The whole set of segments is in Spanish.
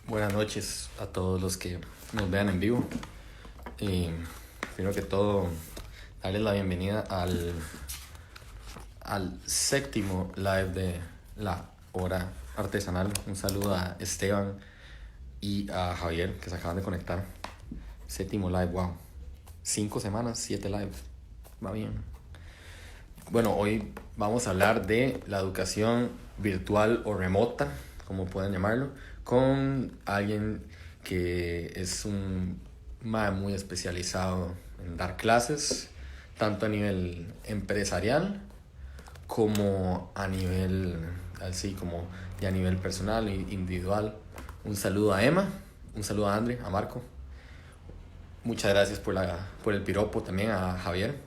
Buenas noches a todos los que nos vean en vivo. Y primero que todo, darles la bienvenida al séptimo live de la hora artesanal. Un saludo a Esteban y a Javier que se acaban de conectar. Séptimo live, wow. 5 semanas, 7 lives. Va bien. Bueno, hoy vamos a hablar de la educación virtual o remota, como pueden llamarlo, con alguien que es un mae muy especializado en dar clases, tanto a nivel empresarial como a nivel, así como ya a nivel personal e individual. Un saludo a Emma, un saludo a Andre, a Marco. Muchas gracias por el piropo también a Javier.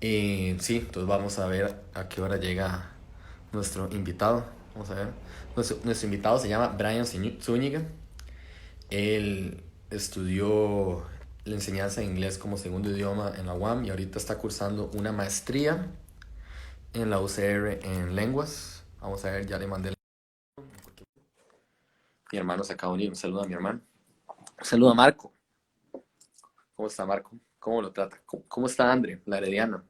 Sí, entonces vamos a ver a qué hora llega nuestro invitado. Vamos a ver. Nuestro invitado se llama Brian Zúñiga. Él estudió la enseñanza de inglés como segundo idioma en la UAM y ahorita está cursando una maestría en la UCR en lenguas. Vamos a ver, ya le mandé. Mi hermano se acaba de unir. Un saludo a mi hermano. Un saludo a Marco. ¿Cómo está Marco? ¿Cómo lo trata? ¿Cómo está Andre, la herediana?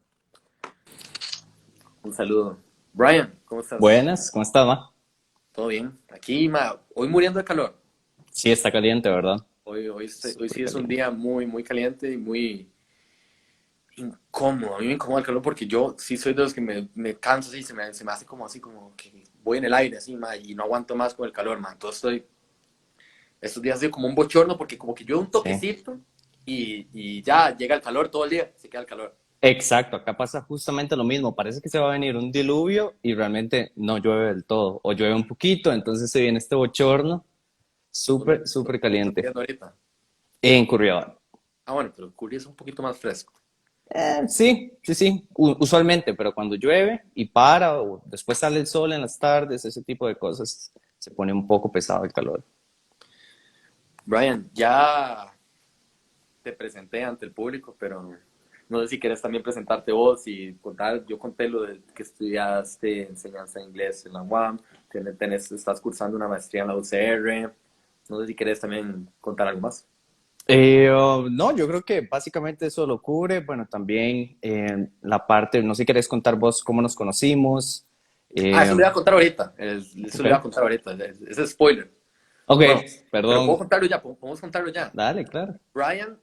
Un saludo. Brian, ¿cómo estás? Buenas, ¿cómo estás, ma? ¿Todo bien? Aquí, hoy muriendo de calor. Sí, está caliente, ¿verdad? Hoy Súper sí es un día caliente. muy, muy caliente y muy incómodo. A mí me incomoda el calor porque yo sí soy de los que me canso así, se me hace como así, como que voy en el aire así, y no aguanto más con el calor, ma. Entonces estos días estoy como un bochorno porque como que yo un Sí. toquecito y ya llega el calor todo el día, se queda el calor. Exacto, acá pasa justamente lo mismo. Parece que se va a venir un diluvio y realmente no llueve del todo. O llueve un poquito, entonces se viene este bochorno súper, súper ¿Dónde estás caliente. viendo ahorita? En Curridabat. Ah, bueno, pero Curry es un poquito más fresco. Sí, sí, sí, usualmente, pero cuando llueve y para, o después sale el sol en las tardes, ese tipo de cosas, se pone un poco pesado el calor. Brian, ya te presenté ante el público, pero no sé si quieres también presentarte vos y contar. Yo conté lo de que estudiaste enseñanza de inglés en la UAM, que estás cursando una maestría en la UCR. No sé si quieres también contar algo más. No, yo creo que básicamente eso lo cubre. Bueno, también la parte, no sé si querés contar vos cómo nos conocimos. Ah, Eh, eso lo iba a contar ahorita. Eso ok, lo iba a contar ahorita. Ese es spoiler. ok, Bueno, pero puedo perdón. contarlo ya. Podemos contarlo ya. Dale, claro. Brian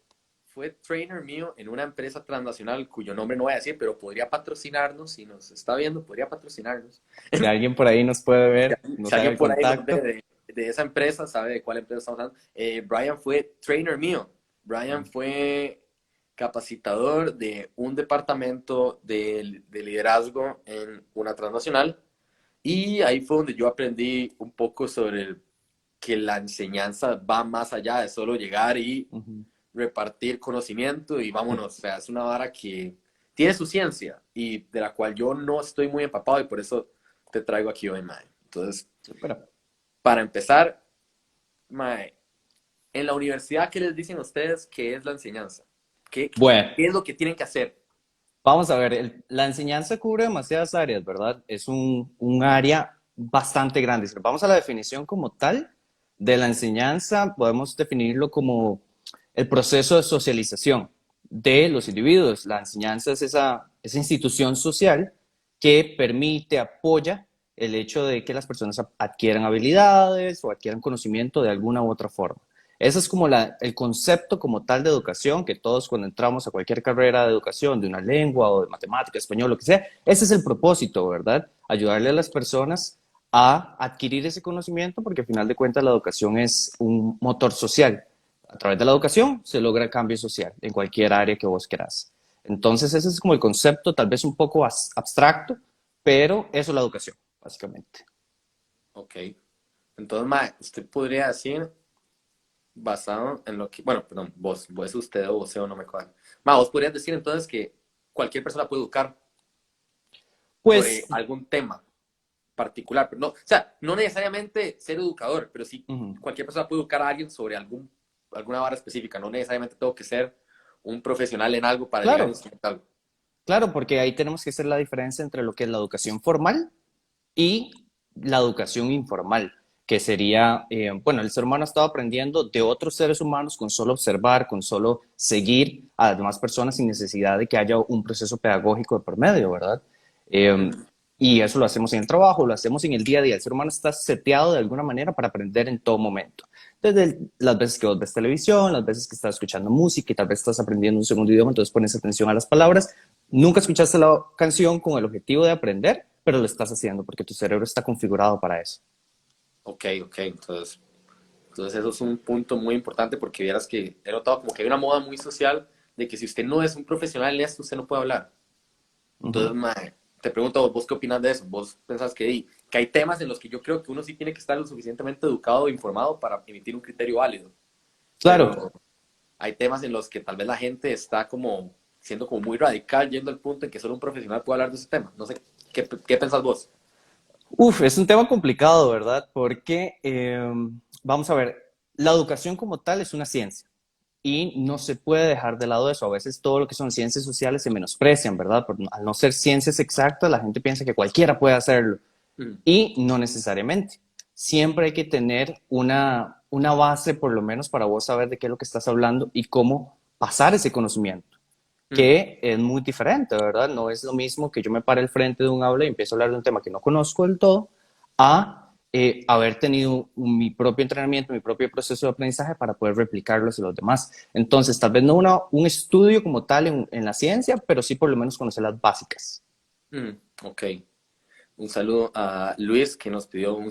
fue trainer mío en una empresa transnacional cuyo nombre no voy a decir, pero podría patrocinarnos. Si nos está viendo, podría patrocinarnos. Si alguien por ahí nos puede Si ver, alguien, si nos haga alguien el por ahí nos ve contacto. de esa empresa, sabe de cuál empresa estamos hablando. Brian fue trainer mío. Brian fue capacitador de un departamento de liderazgo en una transnacional. Y ahí fue donde yo aprendí un poco sobre que la enseñanza va más allá de solo llegar y Ujú. repartir conocimiento y vámonos. O sea, es una vara que tiene su ciencia y de la cual yo no estoy muy empapado y por eso te traigo aquí hoy, Mae. Entonces, Súper. para empezar, Mae, en la universidad, ¿qué les dicen a ustedes que es la enseñanza? Bueno, ¿Qué es lo que tienen que hacer? vamos a ver, la enseñanza cubre demasiadas áreas, ¿verdad? Es un área bastante grande. Si nos vamos a la definición como tal de la enseñanza, podemos definirlo como el proceso de socialización de los individuos. La enseñanza es esa institución social que permite, apoya el hecho de que las personas adquieran habilidades o adquieran conocimiento de alguna u otra forma. Ese es como el concepto como tal de educación, que todos cuando entramos a cualquier carrera de educación, de una lengua o de matemática, español, lo que sea, ese es el propósito, ¿verdad? Ayudarle a las personas a adquirir ese conocimiento, porque al final de cuentas la educación es un motor social. A través de la educación se logra el cambio social en cualquier área que vos querás. Entonces ese es como el concepto, tal vez un poco abstracto, pero eso es la educación, básicamente. Ok. Entonces, Mae, usted podría decir, basado en lo que, bueno, perdón, vos usted o vos no me cuadra. Mae, vos podrías decir entonces que cualquier persona puede educar sobre Pues, algún tema particular, pero no, o sea, no necesariamente ser educador, pero sí uh-huh. cualquier persona puede educar a alguien sobre alguna vara específica, no necesariamente tengo que ser un profesional en algo para llegar a Claro, enseñar algo. claro, porque ahí tenemos que hacer la diferencia entre lo que es la educación formal y la educación informal. que sería, bueno, el ser humano ha estado aprendiendo de otros seres humanos con solo observar, con solo seguir a las demás personas sin necesidad de que haya un proceso pedagógico de por medio, ¿verdad? Eh, y eso lo hacemos en el trabajo, lo hacemos en el día a día. El ser humano está seteado de alguna manera para aprender en todo momento. Desde las veces que vos ves televisión, las veces que estás escuchando música y tal vez estás aprendiendo un segundo idioma, entonces pones atención a las palabras. Nunca escuchaste la canción con el objetivo de aprender, pero lo estás haciendo porque tu cerebro está configurado para eso. Ok, ok, entonces eso es un punto muy importante porque vieras que he notado como que hay una moda muy social de que si usted no es un profesional en esto, usted no puede hablar. Entonces, Ujú. mae, te pregunto, ¿vos qué opinas de eso? ¿Vos pensás que hay temas en los que yo creo que uno sí tiene que estar lo suficientemente educado e informado para emitir un criterio válido? Claro. Pero hay temas en los que tal vez la gente está como siendo como muy radical, yendo al punto en que solo un profesional puede hablar de ese tema. No sé, ¿qué pensás vos? Uf, es un tema complicado, ¿verdad? Porque, vamos a ver, la educación como tal es una ciencia y no se puede dejar de lado eso. A veces todo lo que son ciencias sociales se menosprecian, ¿verdad? Al no ser ciencias exactas, la gente piensa que cualquiera puede hacerlo Mm, y no necesariamente. Siempre hay que tener una base, por lo menos, para vos saber de qué es lo que estás hablando y cómo pasar ese conocimiento, mm, que es muy diferente, ¿verdad? No es lo mismo que yo me pare al frente de un aula y empiezo a hablar de un tema que no conozco del todo, a haber tenido mi propio entrenamiento, mi propio proceso de aprendizaje para poder replicarlo hacia los demás. Entonces, tal vez no un estudio como tal en la ciencia, pero sí por lo menos conocer las básicas. mm, ok. Un saludo a Luis que nos pidió un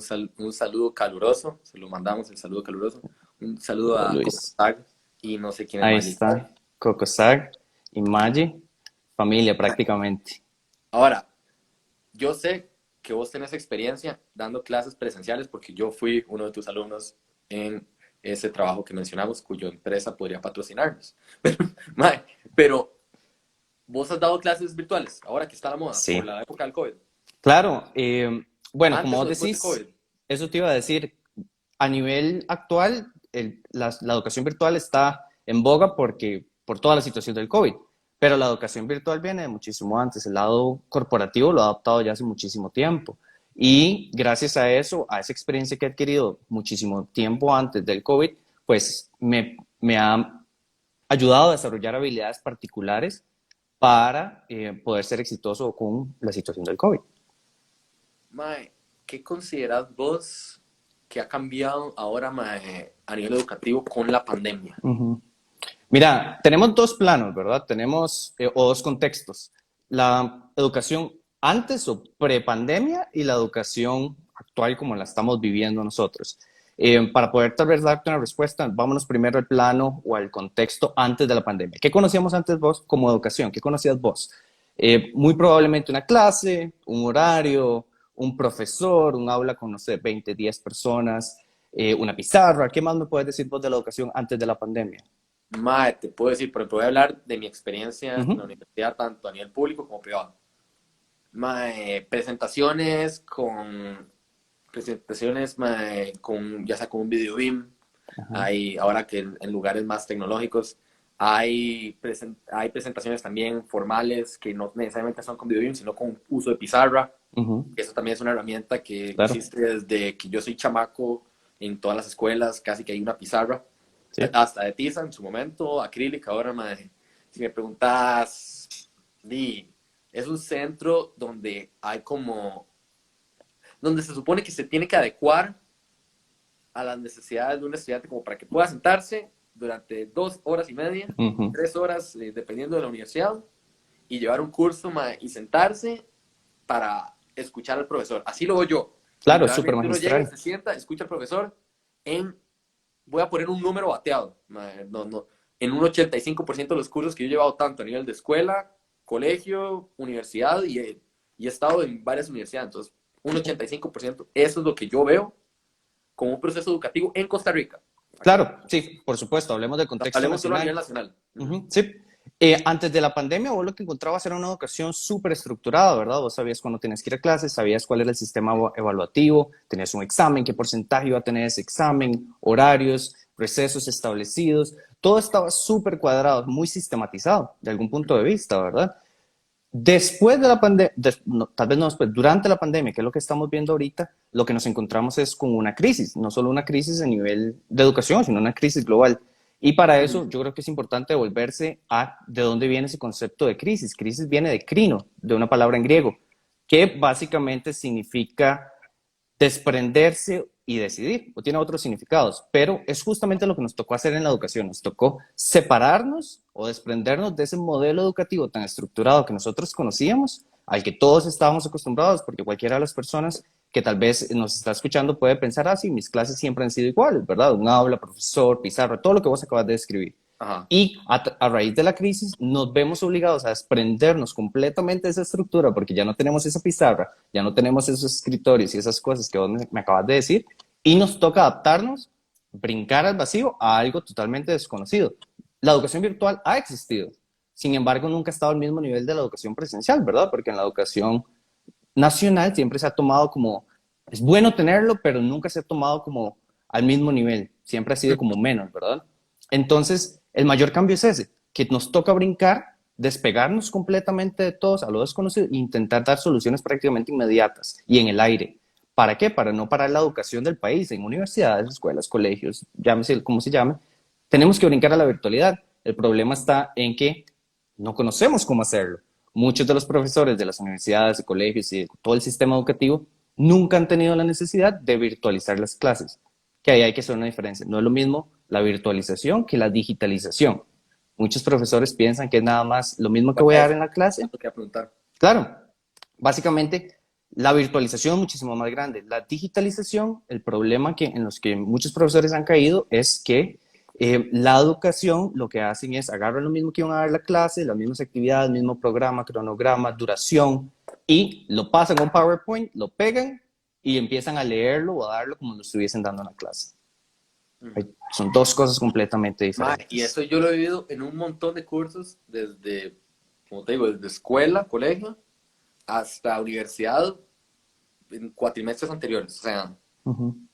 saludo caluroso. Se lo mandamos el saludo caluroso. Un saludo Hola, a Luis. Cocotag y no sé quién es Ahí Magic. está. Cocosag y Maggi, familia prácticamente. Ahora, yo sé que vos tenés experiencia dando clases presenciales porque yo fui uno de tus alumnos en ese trabajo que mencionamos, cuya empresa podría patrocinarnos. Mae, pero vos has dado clases virtuales, ahora que está la moda, por Sí. la época del COVID. Claro, bueno, como ¿Antes o vos después de decís, COVID? eso te iba a decir, a nivel actual, la educación virtual está en boga por toda la situación del COVID, pero la educación virtual viene de muchísimo antes, el lado corporativo lo ha adoptado ya hace muchísimo tiempo y gracias a eso, a esa experiencia que he adquirido muchísimo tiempo antes del COVID, pues me ha ayudado a desarrollar habilidades particulares para poder ser exitoso con la situación del COVID. Mae, ¿qué considerás vos que ha cambiado ahora, mae, a nivel educativo con la pandemia? Ujú. Mira, tenemos dos planos, ¿verdad? Tenemos, o dos contextos. La educación antes o pre-pandemia y la educación actual como la estamos viviendo nosotros. Para poder tal vez darte una respuesta, vámonos primero al plano o al contexto antes de la pandemia. ¿Qué conocíamos antes vos como educación? ¿Qué conocías vos? Muy probablemente una clase, un horario, un profesor, un aula con, no sé, 20, 10 personas, una pizarra. ¿Qué más me puedes decir vos de la educación antes de la pandemia? Mae, te puedo decir, por ejemplo, voy a hablar de mi experiencia en la Ujú, universidad, tanto a nivel público como privado. Mae, presentaciones mae, ya sea con un video BIM, ajá, hay, ahora que en lugares más tecnológicos, hay presentaciones también formales que no necesariamente son con video BIM, sino con uso de pizarra. ujú, Eso también es una herramienta que claro, existe desde que yo soy chamaco en todas las escuelas, casi que hay una pizarra, sí, hasta de tiza en su momento, acrílica, ahora, mae, si me preguntas, di, es un centro donde hay como, donde se supone que se tiene que adecuar a las necesidades de un estudiante como para que pueda sentarse durante 2 horas y media, ujú. 3 horas, dependiendo de la universidad, y llevar un curso y sentarse para escuchar al profesor. Así lo veo yo. Claro, es súper Literalmente uno llega y magistral. se sienta, escucha al profesor en, voy a poner un número bateado, no, no, en un 85% de los cursos que yo he llevado tanto a nivel de escuela, colegio, universidad y he estado en varias universidades. Entonces, un 85%, eso es lo que yo veo como un proceso educativo en Costa Rica. Acá. Claro, sí, por supuesto, hablemos del contexto Hablemos solo a nacional. nivel nacional. Ujú, sí. Antes de la pandemia, vos lo que encontrabas era una educación súper estructurada, ¿verdad? Vos sabías cuándo tenías que ir a clases, sabías cuál era el sistema evaluativo, tenías un examen, qué porcentaje iba a tener ese examen, horarios, recesos establecidos, todo estaba súper cuadrado, muy sistematizado de algún punto de vista, ¿verdad? Después de la pandemia, no, tal vez no después, durante la pandemia, que es lo que estamos viendo ahorita, lo que nos encontramos es con una crisis, no solo una crisis a nivel de educación, sino una crisis global. Y para eso yo creo que es importante devolverse a de dónde viene ese concepto de crisis. Crisis viene de crino, de una palabra en griego, que básicamente significa desprenderse y decidir, o tiene otros significados, pero es justamente lo que nos tocó hacer en la educación, nos tocó separarnos o desprendernos de ese modelo educativo tan estructurado que nosotros conocíamos, al que todos estábamos acostumbrados, porque cualquiera de las personas que tal vez nos está escuchando puede pensar, ah, sí, mis clases siempre han sido iguales, ¿verdad? Un aula, profesor, pizarra, todo lo que vos acabas de describir. Ajá. Y a raíz de la crisis nos vemos obligados a desprendernos completamente de esa estructura porque ya no tenemos esa pizarra, ya no tenemos esos escritorios y esas cosas que vos me acabas de decir y nos toca adaptarnos, brincar al vacío a algo totalmente desconocido. La educación virtual ha existido, sin embargo nunca ha estado al mismo nivel de la educación presencial, ¿verdad? Porque en la educación nacional siempre se ha tomado como, es bueno tenerlo, pero nunca se ha tomado como al mismo nivel, siempre ha sido como menos, ¿verdad? Entonces, el mayor cambio es ese, que nos toca brincar, despegarnos completamente de todos a lo desconocido e intentar dar soluciones prácticamente inmediatas y en el aire. ¿Para qué? Para no parar la educación del país en universidades, escuelas, colegios, llámese como se llame. Tenemos que brincar a la virtualidad. El problema está en que no conocemos cómo hacerlo. Muchos de los profesores de las universidades y colegios y de todo el sistema educativo nunca han tenido la necesidad de virtualizar las clases, que ahí hay que hacer una diferencia. No es lo mismo la virtualización que la digitalización. Muchos profesores piensan que es nada más lo mismo que voy a dar en la clase. Eso te voy a preguntar. Claro, básicamente la virtualización es muchísimo más grande. La digitalización, el problema que, en los que muchos profesores han caído es que la educación lo que hacen es agarrar lo mismo que iban a dar la clase, las mismas actividades, mismo programa, cronograma, duración, y lo pasan a un PowerPoint, lo pegan y empiezan a leerlo o a darlo como lo estuviesen dando en la clase. Son dos cosas completamente diferentes. Y eso yo lo he vivido en un montón de cursos, desde, como te digo, desde escuela, colegio, hasta universidad, en cuatrimestres anteriores, o sea,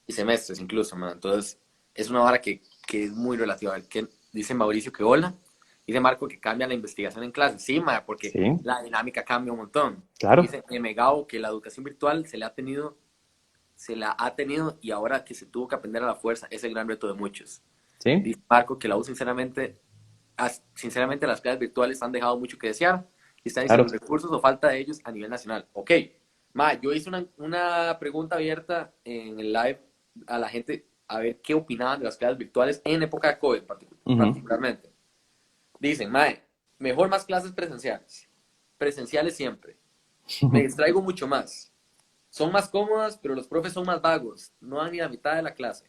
y semestres incluso, man. Entonces, es una vara que es muy relativa. A ver, ¿qué dice Mauricio? Que hola. Dice Marco que cambia la investigación en clase. Sí, ma, porque Sí, la dinámica cambia un montón. claro. Dice Megao que la educación virtual se la ha tenido y ahora que se tuvo que aprender a la fuerza es el gran reto de muchos. Sí, Dice Marco que la U sinceramente las clases virtuales han dejado mucho que desear y están diciendo claro. recursos o falta de ellos a nivel nacional. Ok, ma, yo hice una pregunta abierta en el live a la gente a ver qué opinaban de las clases virtuales en época de COVID particularmente. Dicen, mae, mejor más clases presenciales. Presenciales siempre. Me distraigo mucho más. Son más cómodas, pero los profes son más vagos. No dan ni la mitad de la clase.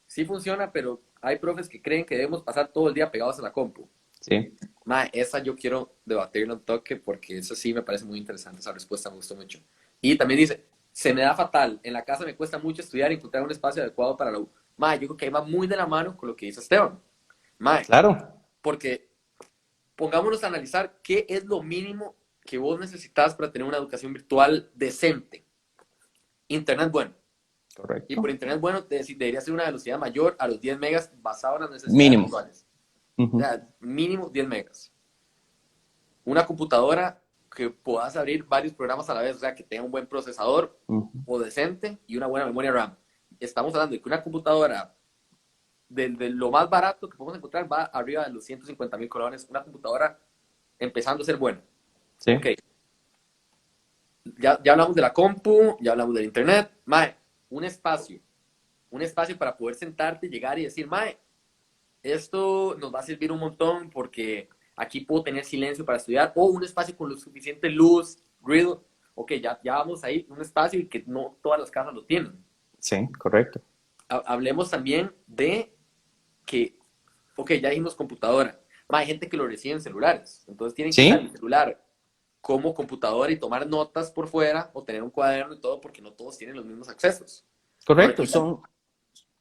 Sí funciona, pero hay profes que creen que debemos pasar todo el día pegados a la compu. Sí, Mae, esa yo quiero debatirlo un toque porque eso sí me parece muy interesante. Esa respuesta me gustó mucho. Y también dice, se me da fatal. En la casa me cuesta mucho estudiar y encontrar un espacio adecuado para la U. Mae, yo creo que ahí va muy de la mano con lo que dice Esteban. Mae, claro. porque pongámonos a analizar qué es lo mínimo que vos necesitas para tener una educación virtual decente. Internet bueno. Y Correcto. por internet bueno debería ser una velocidad mayor a los 10 megas basado en las necesidades Mínimo. actuales. O sea, mínimo 10 megas. Una computadora que puedas abrir varios programas a la vez, o sea, que tenga un buen procesador o decente y una buena memoria RAM. Estamos hablando de que una computadora de lo más barato que podemos encontrar va arriba de los 150,000 colones. Una computadora empezando a ser buena. Sí. Ok. Ya hablamos de la compu, ya hablamos del internet. Mae, un espacio para poder sentarte, llegar y decir, mae, esto nos va a servir un montón porque aquí puedo tener silencio para estudiar, o un espacio con lo suficiente luz, ruido. Ok, ya vamos ahí, un espacio y que no todas las casas lo tienen. Sí, correcto. Hablemos también de que, ok, ya dijimos computadora. Mae, hay gente que lo recibe en celulares, entonces tienen que usar el Sí, celular como computadora y tomar notas por fuera o tener un cuaderno y todo porque no todos tienen los mismos accesos. correcto. Ahorita,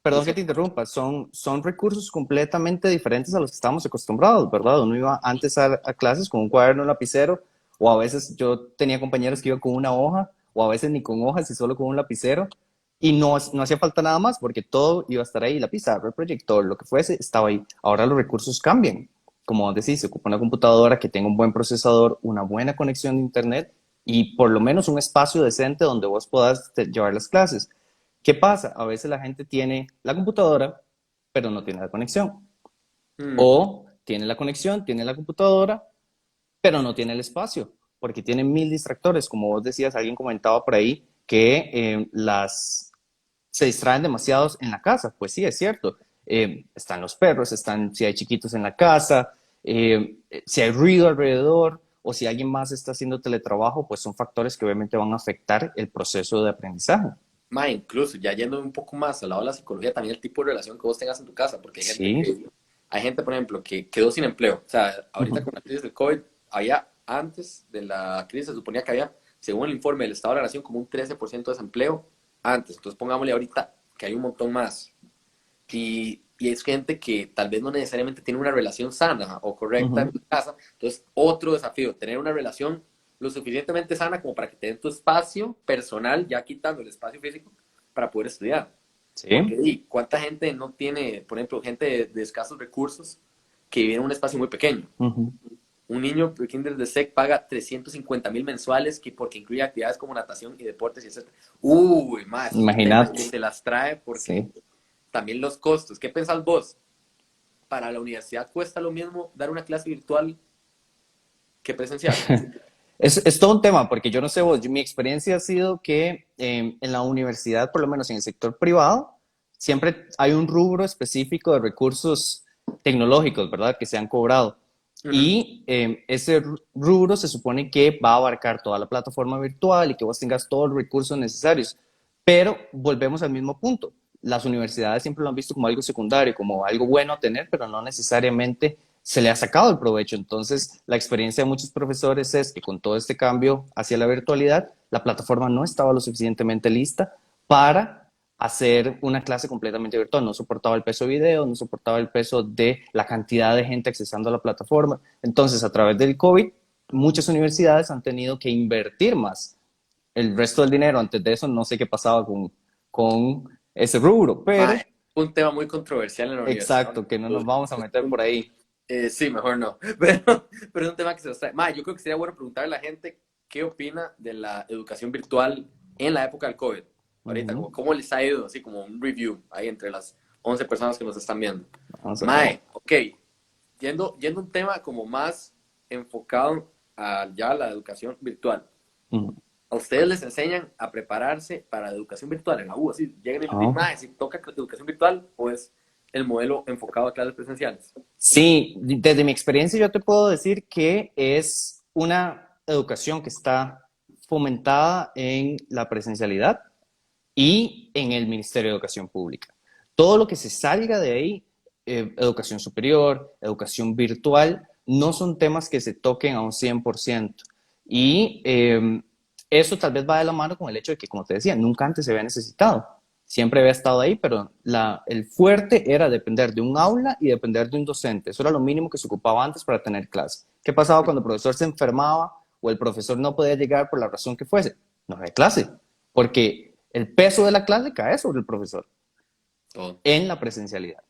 Perdón que dice, te interrumpa, son recursos completamente diferentes a los que estamos acostumbrados, ¿verdad? Uno iba antes a clases con un cuaderno, un lapicero, o a veces yo tenía compañeros que iban con una hoja, o a veces ni con hojas y solo con un lapicero, y no hacía falta nada más porque todo iba a estar ahí, la pizarra, el proyector, lo que fuese, estaba ahí. Ahora los recursos cambian como decís, se ocupa una computadora que tenga un buen procesador, una buena conexión de internet y por lo menos un espacio decente donde vos puedas llevar las clases. ¿Qué pasa? A veces la gente tiene la computadora, pero no tiene la conexión. Mm, O tiene la conexión, tiene la computadora, pero no tiene el espacio, porque tiene mil distractores. Como vos decías, alguien comentaba por ahí que se distraen demasiados en la casa. Pues sí, es cierto. Están los perros, si hay chiquitos en la casa, si hay ruido alrededor o si alguien más está haciendo teletrabajo, pues son factores que obviamente van a afectar el proceso de aprendizaje. incluso ya yendo un poco más al lado de la psicología, también el tipo de relación que vos tengas en tu casa, porque Sí. hay gente, por ejemplo, que quedó sin empleo. O sea, ahorita Ujú. con la crisis del COVID, había, antes de la crisis, se suponía que había, según el informe del Estado de la Nación, como un 13% de desempleo antes. Entonces, pongámosle ahorita que hay un montón más. Y es gente que tal vez no necesariamente tiene una relación sana o correcta en Ujú. tu casa. Entonces, otro desafío, tener una relación lo suficientemente sana como para que te den tu espacio personal, ya quitando el espacio físico, para poder estudiar. Porque, Sí. ¿cuánta gente no tiene, por ejemplo, gente de escasos recursos que vive en un espacio muy pequeño? Ujú. Un niño de kinder de SEC paga 350.000 mensuales porque incluye actividades como natación y deportes y etc. Uy, más, es un tema que Imagínate. se las trae porque Sí. también los costos. ¿Qué pensás vos? Para la universidad cuesta lo mismo dar una clase virtual que presencial. Es todo un tema, porque yo no sé vos, mi experiencia ha sido que en la universidad, por lo menos en el sector privado, siempre hay un rubro específico de recursos tecnológicos, ¿verdad? Que se han cobrado. Ujú. Y ese rubro se supone que va a abarcar toda la plataforma virtual y que vos tengas todos los recursos necesarios. Pero volvemos al mismo punto. Las universidades siempre lo han visto como algo secundario, como algo bueno a tener, pero no necesariamente se le ha sacado el provecho. Entonces, la experiencia de muchos profesores es que con todo este cambio hacia la virtualidad, la plataforma no estaba lo suficientemente lista para hacer una clase completamente virtual. No soportaba el peso de video, no soportaba el peso de la cantidad de gente accesando a la plataforma. Entonces, a través del COVID, muchas universidades han tenido que invertir más. El resto del dinero, antes de eso, no sé qué pasaba con ese rubro, pero Un tema muy controversial en la universidad. exacto, que no nos vamos a meter por ahí. Sí, mejor no. Pero es un tema que se nos trae. Yo creo que sería bueno preguntarle a la gente qué opina de la educación virtual en la época del COVID. Uh Ahorita, -huh. como, cómo les ha ido, así como un review ahí entre las 11 personas que nos están viendo. Vamos a ver. Ok, yendo a un tema como más enfocado a ya la educación virtual. Uh -huh. ¿A ustedes les enseñan a prepararse para la educación virtual en la U? Así, llegan y les dicen, Oh. si toca educación virtual o es el modelo enfocado a clases presenciales. Sí, desde mi experiencia yo te puedo decir que es una educación que está fomentada en la presencialidad y en el Ministerio de Educación Pública. Todo lo que se salga de ahí, educación superior, educación virtual, no son temas que se toquen a un 100%. Y eso tal vez va de la mano con el hecho de que, como te decía, nunca antes se había necesitado. Siempre había estado ahí, pero el fuerte era depender de un aula y depender de un docente. Eso era lo mínimo que se ocupaba antes para tener clase. ¿Qué pasaba cuando el profesor se enfermaba o el profesor no podía llegar por la razón que fuese? No había clase, porque el peso de la clase cae sobre el profesor Todo. en la presencialidad.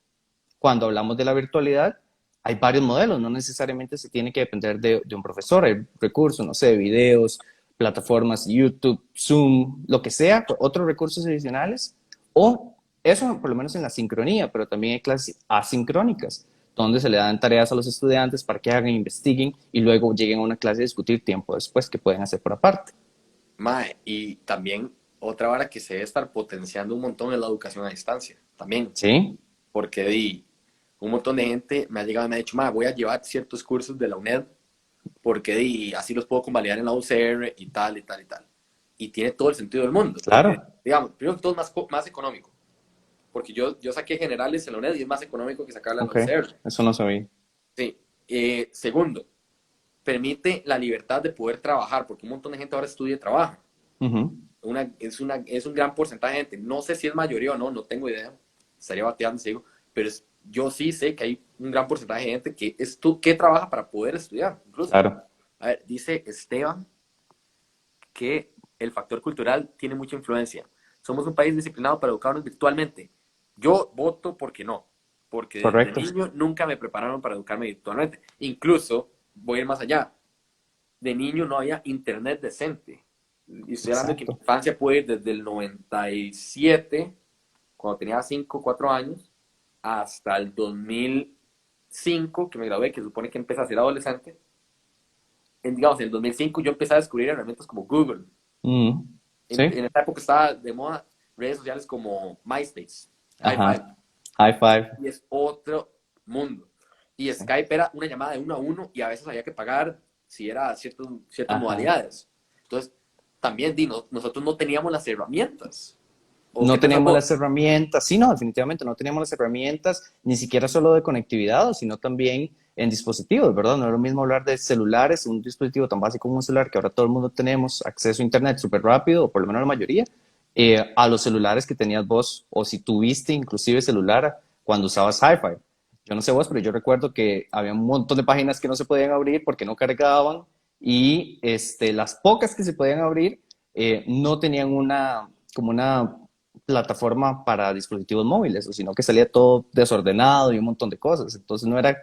Cuando hablamos de la virtualidad, hay varios modelos, no necesariamente se tiene que depender de un profesor, hay recursos, no sé, videos, plataformas, YouTube, Zoom, lo que sea, otros recursos adicionales, o eso por lo menos en la sincronía, pero también hay clases asincrónicas, donde se le dan tareas a los estudiantes para que hagan, investiguen y luego lleguen a una clase a discutir tiempo después que pueden hacer por aparte. Y también otra vara que se debe estar potenciando un montón es la educación a distancia. También, ¿Sí? porque un montón de gente me ha llegado y me ha dicho, voy a llevar ciertos cursos de la UNED porque así los puedo convalidar en la UCR y tal y tal y tal. Y tiene todo el sentido del mundo, porque, Claro. digamos, primero que todo es más económico, porque yo saqué generales en la UNED y es más económico que sacarla en la Ok, UCR. eso no sabía. Sí. Segundo, permite la libertad de poder trabajar, porque un montón de gente ahora estudia y trabaja. Uh -huh. Es un gran porcentaje de gente. No sé si es mayoría o no, no tengo idea. Estaría bateando, sigo, pero yo sí sé que hay un gran porcentaje de gente que trabaja para poder estudiar, incluso. Claro. A ver, dice Esteban que el factor cultural tiene mucha influencia. Somos un país disciplinado para educarnos virtualmente. Yo voto porque no. porque de Correcto. niño nunca me prepararon para educarme virtualmente. Incluso, voy a ir más allá, de niño no había internet decente. Y estoy hablando de que mi Exacto. infancia puede ir desde el 97, cuando tenía 5 o 4 años, hasta el 2005, que me gradué, que supone que empecé a ser adolescente. Digamos, en el 2005 yo empecé a descubrir herramientas como Google. Mm, sí. En esa época estaba de moda redes sociales como MySpace, High Five, Ajá. High five. y es otro mundo. Y Sí. Skype era una llamada de uno a uno y a veces había que pagar si era ciertas Ajá. modalidades. Entonces, también, nosotros no teníamos las herramientas. ¿O No qué pensás teníamos las vos? herramientas, sí, no, definitivamente no teníamos las herramientas, ni siquiera solo de conectividad, sino también en dispositivos, ¿verdad? No es lo mismo hablar de celulares, un dispositivo tan básico como un celular, que ahora todo el mundo tenemos acceso a Internet súper rápido, o por lo menos la mayoría, a los celulares que tenías vos, o si tuviste inclusive celular cuando usabas Hi-Fi. Yo no sé vos, pero yo recuerdo que había un montón de páginas que no se podían abrir porque no cargaban, y las pocas que se podían abrir no tenían como una plataforma para dispositivos móviles, o sino que salía todo desordenado y un montón de cosas. Entonces no era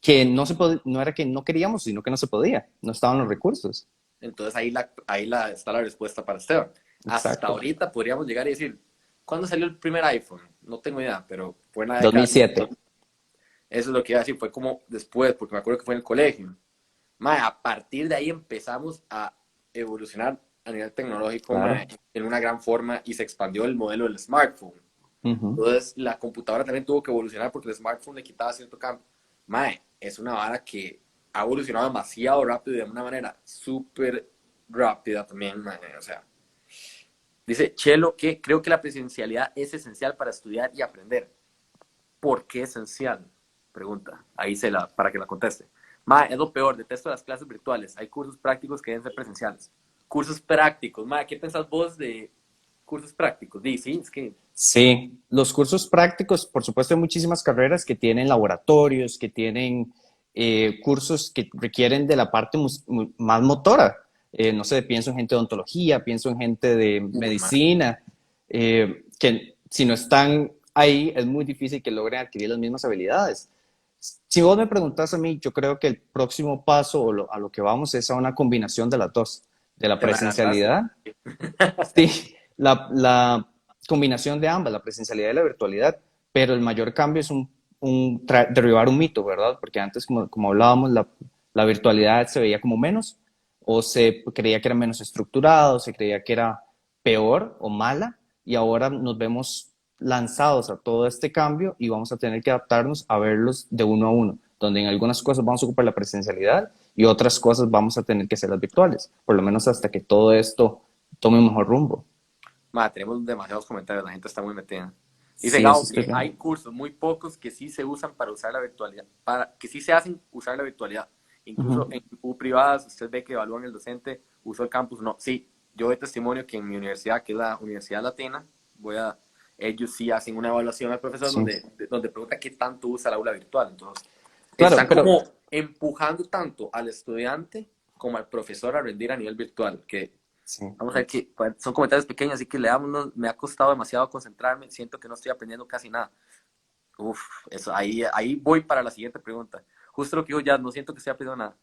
que no se no era que no queríamos, sino que no se podía, no estaban los recursos. Entonces está la respuesta para Esteban. Hasta Exacto. ahorita podríamos llegar y decir, ¿cuándo salió el primer iPhone? No tengo idea, pero fue en la década. 2007. Eso es lo que iba a decir, fue como después, porque me acuerdo que fue en el colegio. Mae, a partir de ahí empezamos a evolucionar a nivel tecnológico, mae, Claro. en una gran forma y se expandió el modelo del smartphone. Ujú. Entonces, la computadora también tuvo que evolucionar porque el smartphone le quitaba cierto campo. Mae, es una vara que ha evolucionado demasiado rápido y de una manera súper rápida también, mae. O sea, dice Chelo que creo que la presencialidad es esencial para estudiar y aprender. ¿Por qué esencial? Pregunta. Para que la conteste. Ma, es lo peor, detesto las clases virtuales. Hay cursos prácticos que deben ser presenciales. Cursos prácticos. Ma, ¿qué pensás vos de cursos prácticos? Sí, es que... Sí, los cursos prácticos, por supuesto, hay muchísimas carreras que tienen laboratorios, que tienen cursos que requieren de la parte más motora. No sé, pienso en gente de odontología, pienso en gente de Ma, medicina, que si no están ahí es muy difícil que logren adquirir las mismas habilidades. Si vos me preguntas a mí, yo creo que el próximo paso a lo que vamos es a una combinación de las dos, de la te me adelantaste. presencialidad. Sí, la combinación de ambas, la presencialidad y la virtualidad, pero el mayor cambio es derribar un mito, ¿verdad? Porque antes, como hablábamos, la virtualidad se veía como menos, o se creía que era menos estructurado, se creía que era peor o mala, y ahora nos vemos lanzados a todo este cambio y vamos a tener que adaptarnos a verlos de uno a uno, donde en algunas cosas vamos a ocupar la presencialidad y otras cosas vamos a tener que hacerlas virtuales, por lo menos hasta que todo esto tome un mejor rumbo. Ma, tenemos demasiados comentarios, la gente está muy metida. Dice Sí, eso Gabo estoy que viendo. hay cursos, muy pocos, que sí se usan para usar la virtualidad, que sí se hacen usar la virtualidad. Incluso Ujú. en U privadas, usted ve que evalúan el docente, usó el campus, no. Sí, yo doy testimonio que en mi universidad, que es la Universidad Latina, ellos sí hacen una evaluación al profesor Sí, donde pregunta qué tanto usa el aula virtual. Entonces, claro, están pero como empujando tanto al estudiante como al profesor a rendir a nivel virtual, que sí. vamos a ver que son comentarios pequeños, así que leámonos. Me ha costado demasiado concentrarme. Siento que no estoy aprendiendo casi nada. Uf, eso, ahí voy para la siguiente pregunta. Justo lo que digo ya, no siento que esté aprendiendo nada.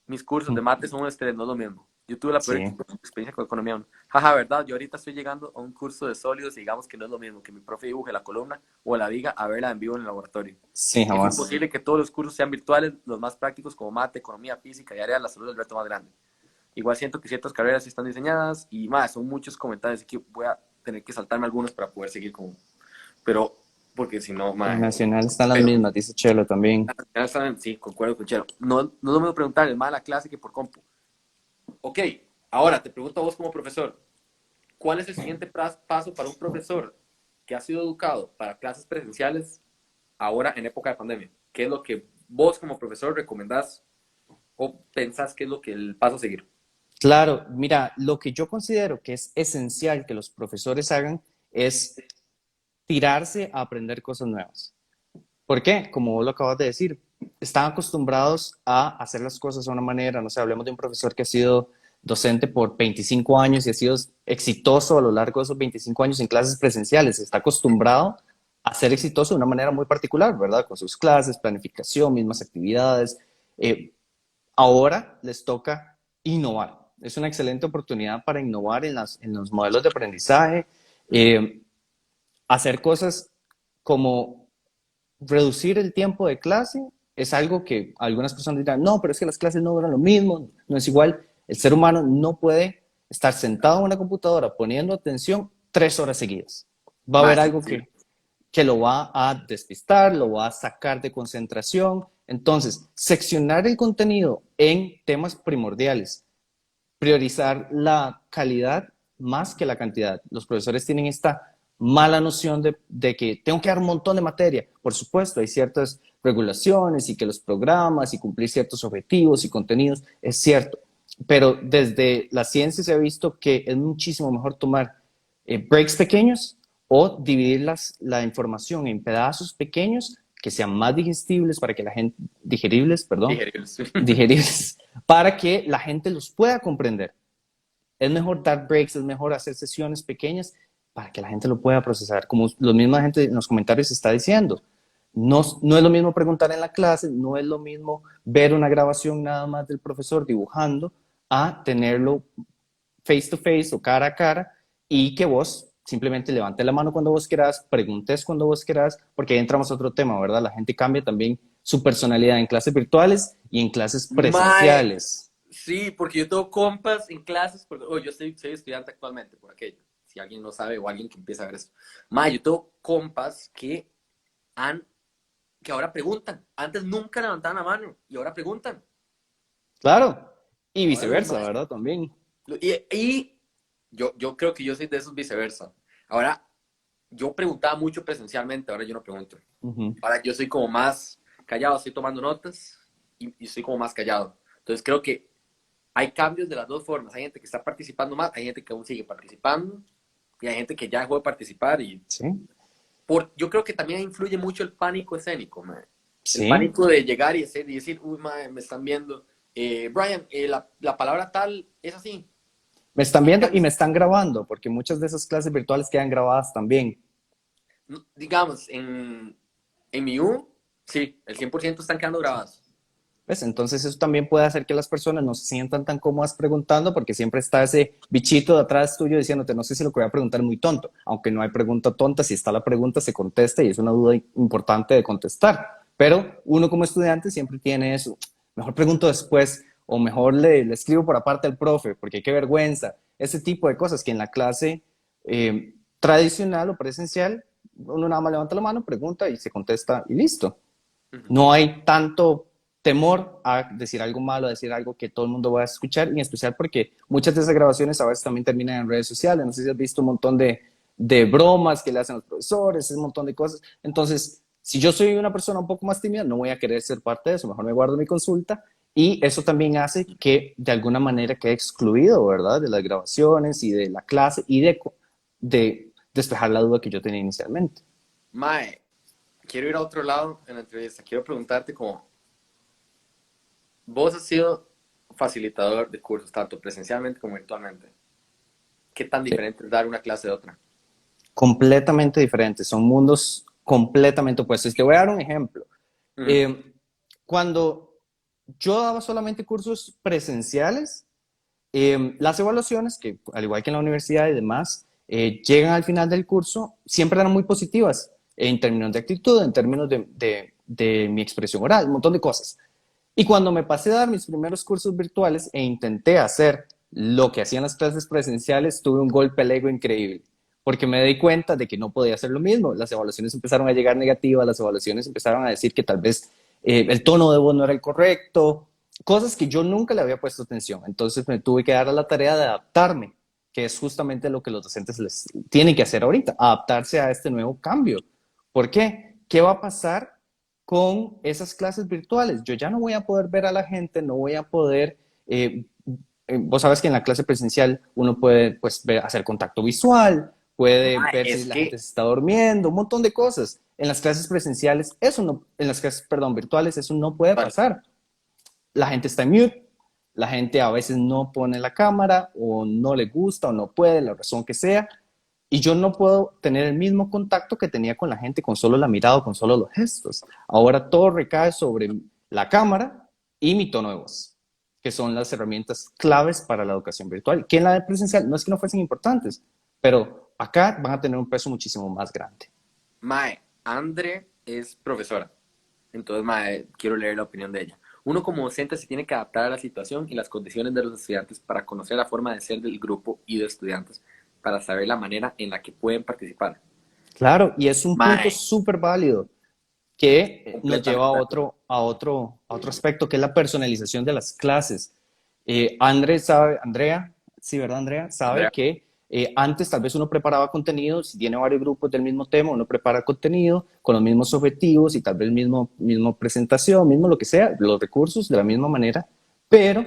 Mis cursos de mate son no es lo mismo. Yo tuve la peor Sí, experiencia con economía 1. Jaja, verdad, yo ahorita estoy llegando a un curso de sólidos y digamos que no es lo mismo que mi profe dibuje la columna o la viga a verla en vivo en el laboratorio. sí, Es jamás. imposible que todos los cursos sean virtuales, los más prácticos como mate, economía, física y área de la salud es el reto más grande. Igual siento que ciertas carreras sí están diseñadas y más, son muchos comentarios, así que voy a tener que saltarme algunos para poder seguir con... Pero, porque si no, En más... Nacional están las Pero, mismas, dice Chelo también. sí, concuerdo con Chelo. No, no es lo mismo preguntar, es más la clase que por compu. Ok, ahora te pregunto a vos como profesor, ¿cuál es el siguiente paso para un profesor que ha sido educado para clases presenciales ahora en época de pandemia? ¿Qué es lo que vos como profesor recomendás o pensás que es lo que el paso a seguir? Claro, mira, lo que yo considero que es esencial que los profesores hagan es tirarse a aprender cosas nuevas. ¿Por qué? Como vos lo acabas de decir, están acostumbrados a hacer las cosas de una manera, no sé, hablemos de un profesor que ha sido docente por 25 años y ha sido exitoso a lo largo de esos 25 años en clases presenciales, está acostumbrado a ser exitoso de una manera muy particular, ¿verdad? Con sus clases, planificación, mismas actividades. Ahora les toca innovar. Es una excelente oportunidad para innovar en los modelos de aprendizaje, hacer cosas como reducir el tiempo de clase. Es algo que algunas personas dirán, no, pero es que las clases no duran lo mismo, no es igual. El ser humano no puede estar sentado en una computadora poniendo atención 3 horas seguidas. Va a haber Más, algo sí. que lo va a despistar, lo va a sacar de concentración. Entonces, seccionar el contenido en temas primordiales, priorizar la calidad más que la cantidad. Los profesores tienen esta mala noción de que tengo que dar un montón de materia. Por supuesto, hay ciertas regulaciones y que los programas y cumplir ciertos objetivos y contenidos, es cierto. Pero desde la ciencia se ha visto que es muchísimo mejor tomar breaks pequeños o dividir la información en pedazos pequeños que sean más digestibles para que la gente, digeribles, perdón, Digeribles. digeribles, para que la gente los pueda comprender. Es mejor dar breaks, es mejor hacer sesiones pequeñas para que la gente lo pueda procesar. Como la misma gente en los comentarios está diciendo, no es lo mismo preguntar en la clase, no es lo mismo ver una grabación nada más del profesor dibujando a tenerlo face to face o cara a cara y que vos simplemente levante la mano cuando vos quieras, preguntes cuando vos quieras, porque ahí entramos a otro tema, ¿verdad? La gente cambia también su personalidad en clases virtuales y en clases Mae, presenciales. sí, porque yo tengo compas en clases, porque, yo soy estudiante actualmente, por aquello, si alguien no sabe o alguien que empieza a ver esto. Mae, yo tengo compas que ahora preguntan. Antes nunca levantaban la mano y ahora preguntan. Claro, y Ahora los viceversa, más. ¿verdad? También. Y yo creo que yo soy de esos viceversa. Ahora, yo preguntaba mucho presencialmente, ahora yo no pregunto. Uh -huh. Ahora yo soy como más callado, estoy tomando notas y soy como más callado. Entonces creo que hay cambios de las dos formas. Hay gente que está participando más, hay gente que aún sigue participando y hay gente que ya dejó de participar. Sí, Yo creo que también influye mucho el pánico escénico, man. El sí. pánico de llegar y decir uy, man, me están viendo. Brian, la palabra tal es así. Me están Y viendo y me están grabando, porque muchas de esas clases virtuales quedan grabadas también. digamos, en mi U, sí, el 100% están quedando grabados. ¿Ves? Entonces eso también puede hacer que las personas no se sientan tan cómodas preguntando porque siempre está ese bichito de atrás tuyo diciéndote, no sé si lo que voy a preguntar es muy tonto, aunque no hay pregunta tonta, si está la pregunta se contesta y es una duda importante de contestar. Pero uno como estudiante siempre tiene eso, mejor pregunto después o mejor le escribo por aparte al profe porque qué vergüenza, ese tipo de cosas que en la clase tradicional o presencial uno nada más levanta la mano, pregunta y se contesta y listo. No hay tanto temor a decir algo malo, a decir algo que todo el mundo va a escuchar, y en especial porque muchas de esas grabaciones a veces también terminan en redes sociales. No sé si has visto un montón de bromas que le hacen los profesores, un montón de cosas. Entonces, si yo soy una persona un poco más tímida, no voy a querer ser parte de eso, mejor me guardo mi consulta, y eso también hace que de alguna manera quede excluido, ¿verdad? De las grabaciones y de la clase y de despejar la duda que yo tenía inicialmente. Mae, quiero ir a otro lado en la entrevista. Quiero preguntarte como, vos has sido facilitador de cursos, tanto presencialmente como virtualmente. ¿Qué tan Sí. diferente es dar una clase de otra? Completamente diferentes, son mundos completamente opuestos. Te voy a dar un ejemplo. Mm. Cuando yo daba solamente cursos presenciales, las evaluaciones, que al igual que en la universidad y demás, llegan al final del curso, siempre eran muy positivas en términos de actitud, en términos de mi expresión oral, un montón de cosas. Y cuando me pasé a dar mis primeros cursos virtuales e intenté hacer lo que hacían las clases presenciales, tuve un golpe al ego increíble, porque me di cuenta de que no podía hacer lo mismo. Las evaluaciones empezaron a llegar negativas, las evaluaciones empezaron a decir que tal vez el tono de voz no era el correcto, cosas que yo nunca le había puesto atención. Entonces me tuve que dar a la tarea de adaptarme, que es justamente lo que los docentes les tienen que hacer ahorita, adaptarse a este nuevo cambio. ¿Por qué? ¿Qué va a pasar con esas clases virtuales? Yo ya no voy a poder ver a la gente, no voy a poder, vos sabes que en la clase presencial uno puede pues, hacer contacto visual, puede Mae, ver si es la gente que, se está durmiendo, un montón de cosas. En las clases presenciales, eso no, en las clases, perdón, virtuales, eso no puede vale, pasar. La gente está en mute, la gente a veces no pone la cámara o no le gusta o no puede, la razón que sea, y yo no puedo tener el mismo contacto que tenía con la gente con solo la mirada o con solo los gestos. Ahora todo recae sobre la cámara y mi tono de voz, que son las herramientas claves para la educación virtual, que en la presencial no es que no fuesen importantes, pero acá van a tener un peso muchísimo más grande. Mae, Andre es profesora. Entonces, mae, quiero leer la opinión de ella. Uno como docente se tiene que adaptar a la situación y las condiciones de los estudiantes para conocer la forma de ser del grupo y de estudiantes, para saber la manera en la que pueden participar. Claro, y es un punto Mae, súper válido que nos lleva completamente de acuerdo. a otro aspecto, que es la personalización de las clases. André sabe, Andrea, sí, ¿verdad, Andrea? Sabe Andrea, que antes tal vez uno preparaba contenido, si tiene varios grupos del mismo tema, uno prepara contenido con los mismos objetivos y tal vez mismo presentación, mismo lo que sea, los recursos de la misma manera, pero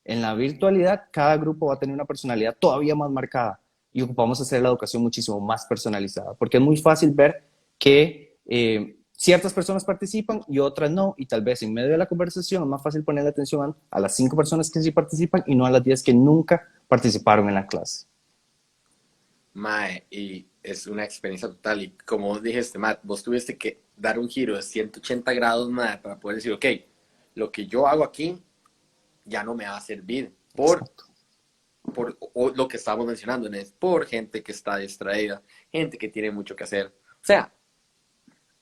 en la virtualidad cada grupo va a tener una personalidad todavía más marcada y ocupamos hacer la educación muchísimo más personalizada, porque es muy fácil ver que ciertas personas participan y otras no, y tal vez en medio de la conversación es más fácil poner atención a las 5 personas que sí participan y no a las 10 que nunca participaron en la clase. mae, y es una experiencia total. Y como vos dijiste, Matt, vos tuviste que dar un giro de 180 grados, mae, para poder decir, ok, lo que yo hago aquí ya no me va a servir Exacto. o lo que estábamos mencionando, es por gente que está distraída, gente que tiene mucho que hacer. O sea,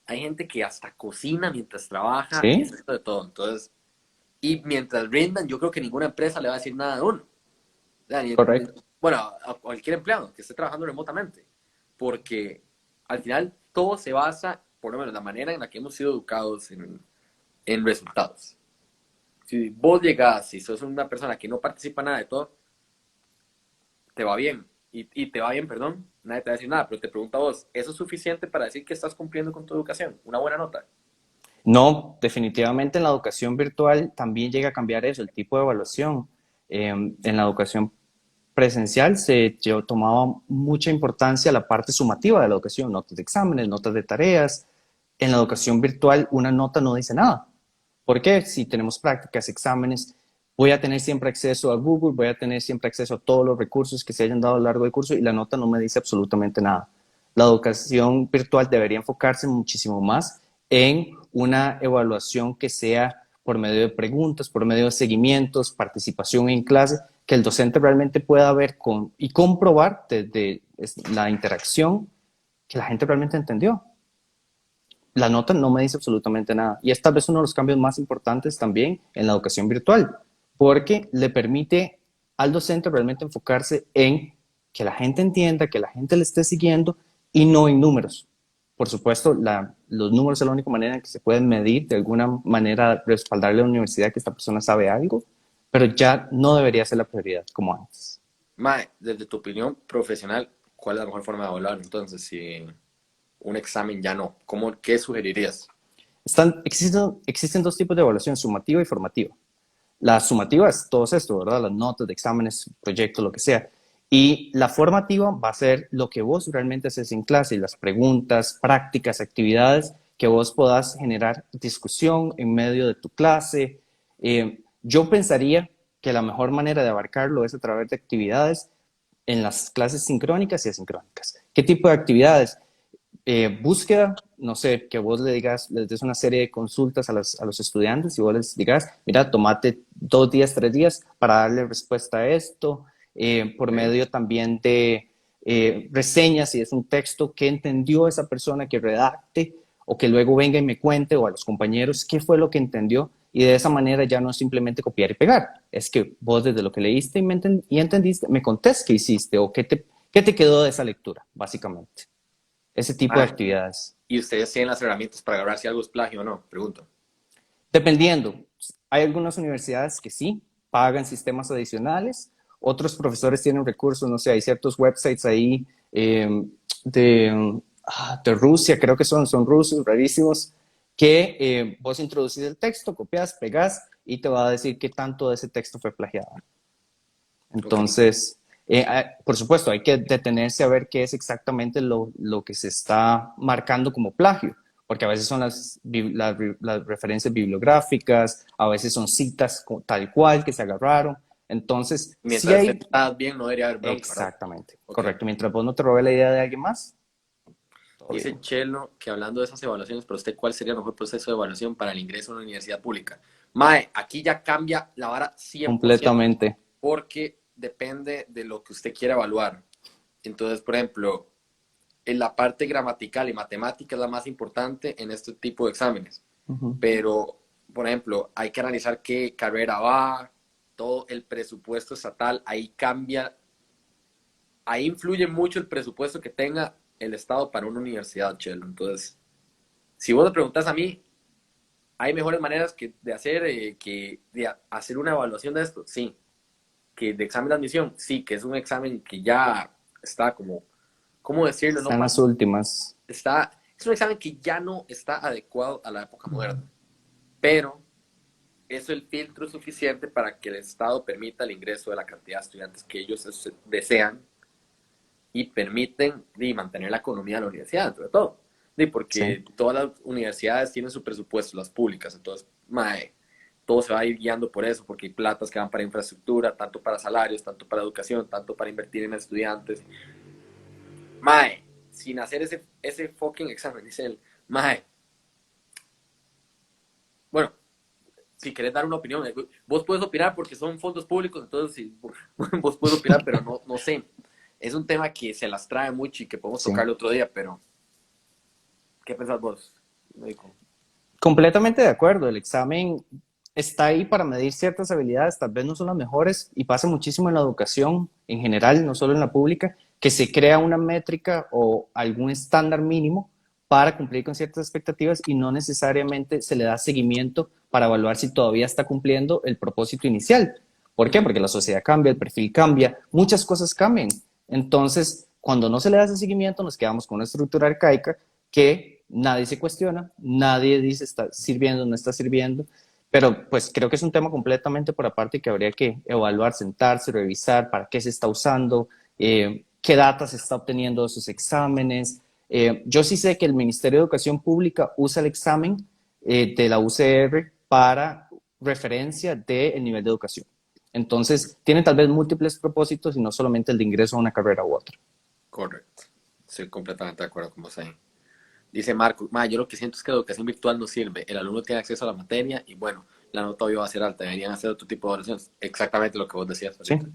hay gente que hasta cocina mientras trabaja y ¿Sí? hace de todo. Entonces, y mientras rindan, yo creo que ninguna empresa le va a decir nada de uno. O sea, Correcto. bueno, a cualquier empleado que esté trabajando remotamente. Porque al final todo se basa, por lo menos la manera en la que hemos sido educados en resultados. Si vos llegás y sos una persona que no participa nada de todo, te va bien. Y te va bien, perdón, nadie te va a decir nada, pero te pregunto a vos, ¿eso es suficiente para decir que estás cumpliendo con tu educación? Una buena nota. No, definitivamente en la educación virtual también llega a cambiar eso, el tipo de evaluación. En la educación presencial tomaba mucha importancia la parte sumativa de la educación, notas de exámenes, notas de tareas. En la educación virtual una nota no dice nada. ¿Por qué? Si tenemos prácticas, exámenes, voy a tener siempre acceso a Google, voy a tener siempre acceso a todos los recursos que se hayan dado a lo largo del curso y la nota no me dice absolutamente nada. La educación virtual debería enfocarse muchísimo más en una evaluación que sea por medio de preguntas, por medio de seguimientos, participación en clase, que el docente realmente pueda ver y comprobar desde la interacción que la gente realmente entendió. La nota no me dice absolutamente nada. Y es tal vez uno de los cambios más importantes también en la educación virtual, porque le permite al docente realmente enfocarse en que la gente entienda, que la gente le esté siguiendo y no en números. Por supuesto, los números es la única manera en que se pueden medir, de alguna manera respaldarle a la universidad que esta persona sabe algo, pero ya no debería ser la prioridad como antes. Mae, desde tu opinión profesional, ¿cuál es la mejor forma de evaluar? Entonces, si un examen ya no, ¿qué sugerirías? Existen dos tipos de evaluación, sumativa y formativa. La sumativa es todo esto, ¿verdad? Las notas de exámenes, proyectos, lo que sea. Y la formativa va a ser lo que vos realmente haces en clase, las preguntas, prácticas, actividades que vos podás generar discusión en medio de tu clase. Yo pensaría que la mejor manera de abarcarlo es a través de actividades en las clases sincrónicas y asincrónicas. ¿Qué tipo de actividades? Búsqueda, no sé, que vos le digas, les des una serie de consultas a los estudiantes y vos les digas, mira, tomate 2 días, 3 días para darle respuesta a esto, por Ok. medio también de reseñas, si es un texto que entendió esa persona que redacte o que luego venga y me cuente o a los compañeros qué fue lo que entendió y de esa manera ya no es simplemente copiar y pegar, es que vos desde lo que leíste y entendiste me contés qué hiciste o qué te quedó de esa lectura, básicamente. Ese tipo de Mae, actividades. ¿y ustedes tienen las herramientas para agarrar si algo es plagio o no? Pregunto. Dependiendo, hay algunas universidades que sí pagan sistemas adicionales, otros profesores tienen recursos, no sé, hay ciertos websites ahí de Rusia, creo que son rusos, rarísimos, que vos introducís el texto, copias, pegas y te va a decir qué tanto de ese texto fue plagiado. Ok. Entonces, por supuesto, hay que detenerse a ver qué es exactamente lo que se está marcando como plagio, porque a veces son las referencias bibliográficas, a veces son citas tal cual que se agarraron, Entonces, sí Mientras hay... estás bien, no debería haber bronca, ¿verdad? Exactamente, Ok. correcto. Mientras vos no te robes la idea de alguien más, todo Dice bien. Chelo que hablando de esas evaluaciones, para usted, ¿cuál sería el mejor proceso de evaluación para el ingreso a una universidad pública? Mae, aquí ya cambia la vara 100%, Completamente. porque depende de lo que usted quiera evaluar. Entonces, por ejemplo, en la parte gramatical y matemática es la más importante en este tipo de exámenes. Ujú. Pero, por ejemplo, hay que analizar qué carrera va, todo el presupuesto estatal, ahí cambia, ahí influye mucho el presupuesto que tenga el Estado para una universidad, Chelo. Entonces, si vos me preguntas a mí, ¿hay mejores maneras de hacer, hacer una evaluación de esto? Sí. ¿Que de examen de admisión? Sí, que es un examen que ya está como, ¿cómo decirlo? No, Están las últimas. es un examen que ya no está adecuado a la época moderna, pero es el filtro suficiente para que el Estado permita el ingreso de la cantidad de estudiantes que ellos desean y permiten mantener la economía de la universidad, sobre todo. Sí. Porque todas las universidades tienen su presupuesto, las públicas, entonces, mae, todo se va a ir guiando por eso, porque hay platas que van para infraestructura, tanto para salarios, tanto para educación, tanto para invertir en estudiantes. Mae, sin hacer ese fucking examen, dice él, mae, bueno, si querés dar una opinión, vos puedes opinar porque son fondos públicos, entonces sí, vos puedes opinar, pero no, no sé. Es un tema que se las trae mucho y que podemos Sí. tocarlo otro día, pero ¿qué pensás vos, médico? Completamente de acuerdo. El examen está ahí para medir ciertas habilidades, tal vez no son las mejores, y pasa muchísimo en la educación en general, no solo en la pública, que se crea una métrica o algún estándar mínimo para cumplir con ciertas expectativas y no necesariamente se le da seguimiento para evaluar si todavía está cumpliendo el propósito inicial. ¿Por qué? Porque la sociedad cambia, el perfil cambia, muchas cosas cambian. Entonces, cuando no se le da ese seguimiento, nos quedamos con una estructura arcaica que nadie se cuestiona, nadie dice está sirviendo, no está sirviendo, pero pues creo que es un tema completamente por aparte que habría que evaluar, sentarse, revisar para qué se está usando, qué data se está obteniendo de esos exámenes. Yo sí sé que el Ministerio de Educación Pública usa el examen de la UCR para referencia del nivel de educación. Entonces, tiene tal vez múltiples propósitos y no solamente el de ingreso a una carrera u otra. Correcto. Estoy completamente de acuerdo con vos ahí. Dice Marco, yo lo que siento es que la educación virtual no sirve. El alumno tiene acceso a la materia y bueno, la nota hoy va a ser alta. Deberían hacer otro tipo de oraciones. Exactamente lo que vos decías ¿Sí? ahorita.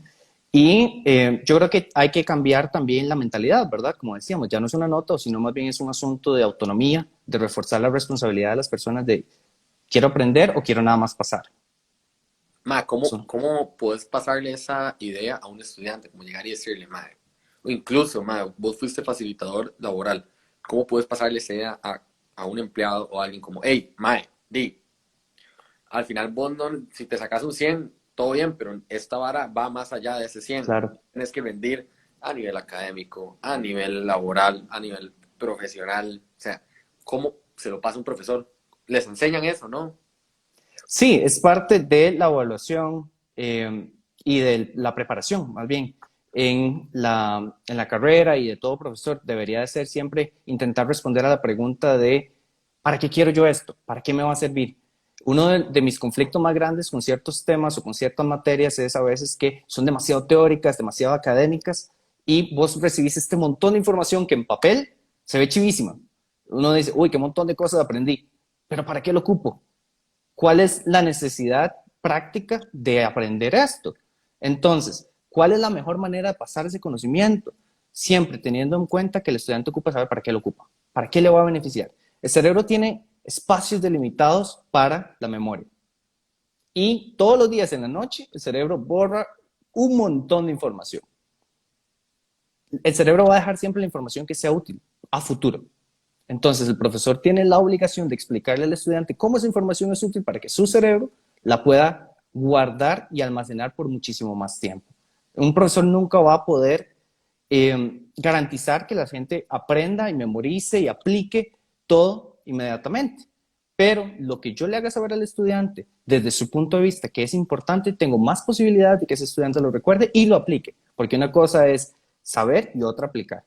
Y yo creo que hay que cambiar también la mentalidad, ¿verdad? Como decíamos, ya no es una nota, sino más bien es un asunto de autonomía, de reforzar la responsabilidad de las personas de quiero aprender o quiero nada más pasar. Eso. ¿Cómo puedes pasarle esa idea a un estudiante? Como llegar y decirle, o incluso, vos fuiste facilitador laboral. ¿Cómo puedes pasarle esa idea a un empleado o a alguien como, hey, al final vos no, si te sacas un 100 todo bien, pero esta vara va más allá de ese 100. Claro. Tienes que rendir a nivel académico, a nivel laboral, a nivel profesional. O sea, ¿cómo se lo pasa un profesor? Les enseñan eso, ¿no? Sí, es parte de la evaluación y de la preparación, más bien. En la carrera y de todo profesor debería de ser siempre intentar responder a la pregunta de ¿para qué quiero yo esto? ¿Para qué me va a servir? Uno de mis conflictos más grandes con ciertos temas o con ciertas materias es a veces que son demasiado teóricas, demasiado académicas y vos recibís este montón de información que en papel se ve chivísima. Uno dice, uy, qué montón de cosas aprendí, pero ¿para qué lo ocupo? ¿Cuál es la necesidad práctica de aprender esto? Entonces, ¿cuál es la mejor manera de pasar ese conocimiento? Siempre teniendo en cuenta que el estudiante ocupa saber para qué lo ocupa, para qué le va a beneficiar. El cerebro tiene espacios delimitados para la memoria. Y todos los días en la noche el cerebro borra un montón de información. El cerebro va a dejar siempre la información que sea útil a futuro. Entonces, el profesor tiene la obligación de explicarle al estudiante cómo esa información es útil para que su cerebro la pueda guardar y almacenar por muchísimo más tiempo. Un profesor nunca va a poder garantizar que la gente aprenda y memorice y aplique todo inmediatamente. Pero lo que yo le haga saber al estudiante desde su punto de vista que es importante, tengo más posibilidades de que ese estudiante lo recuerde y lo aplique. Porque una cosa es saber y otra aplicar.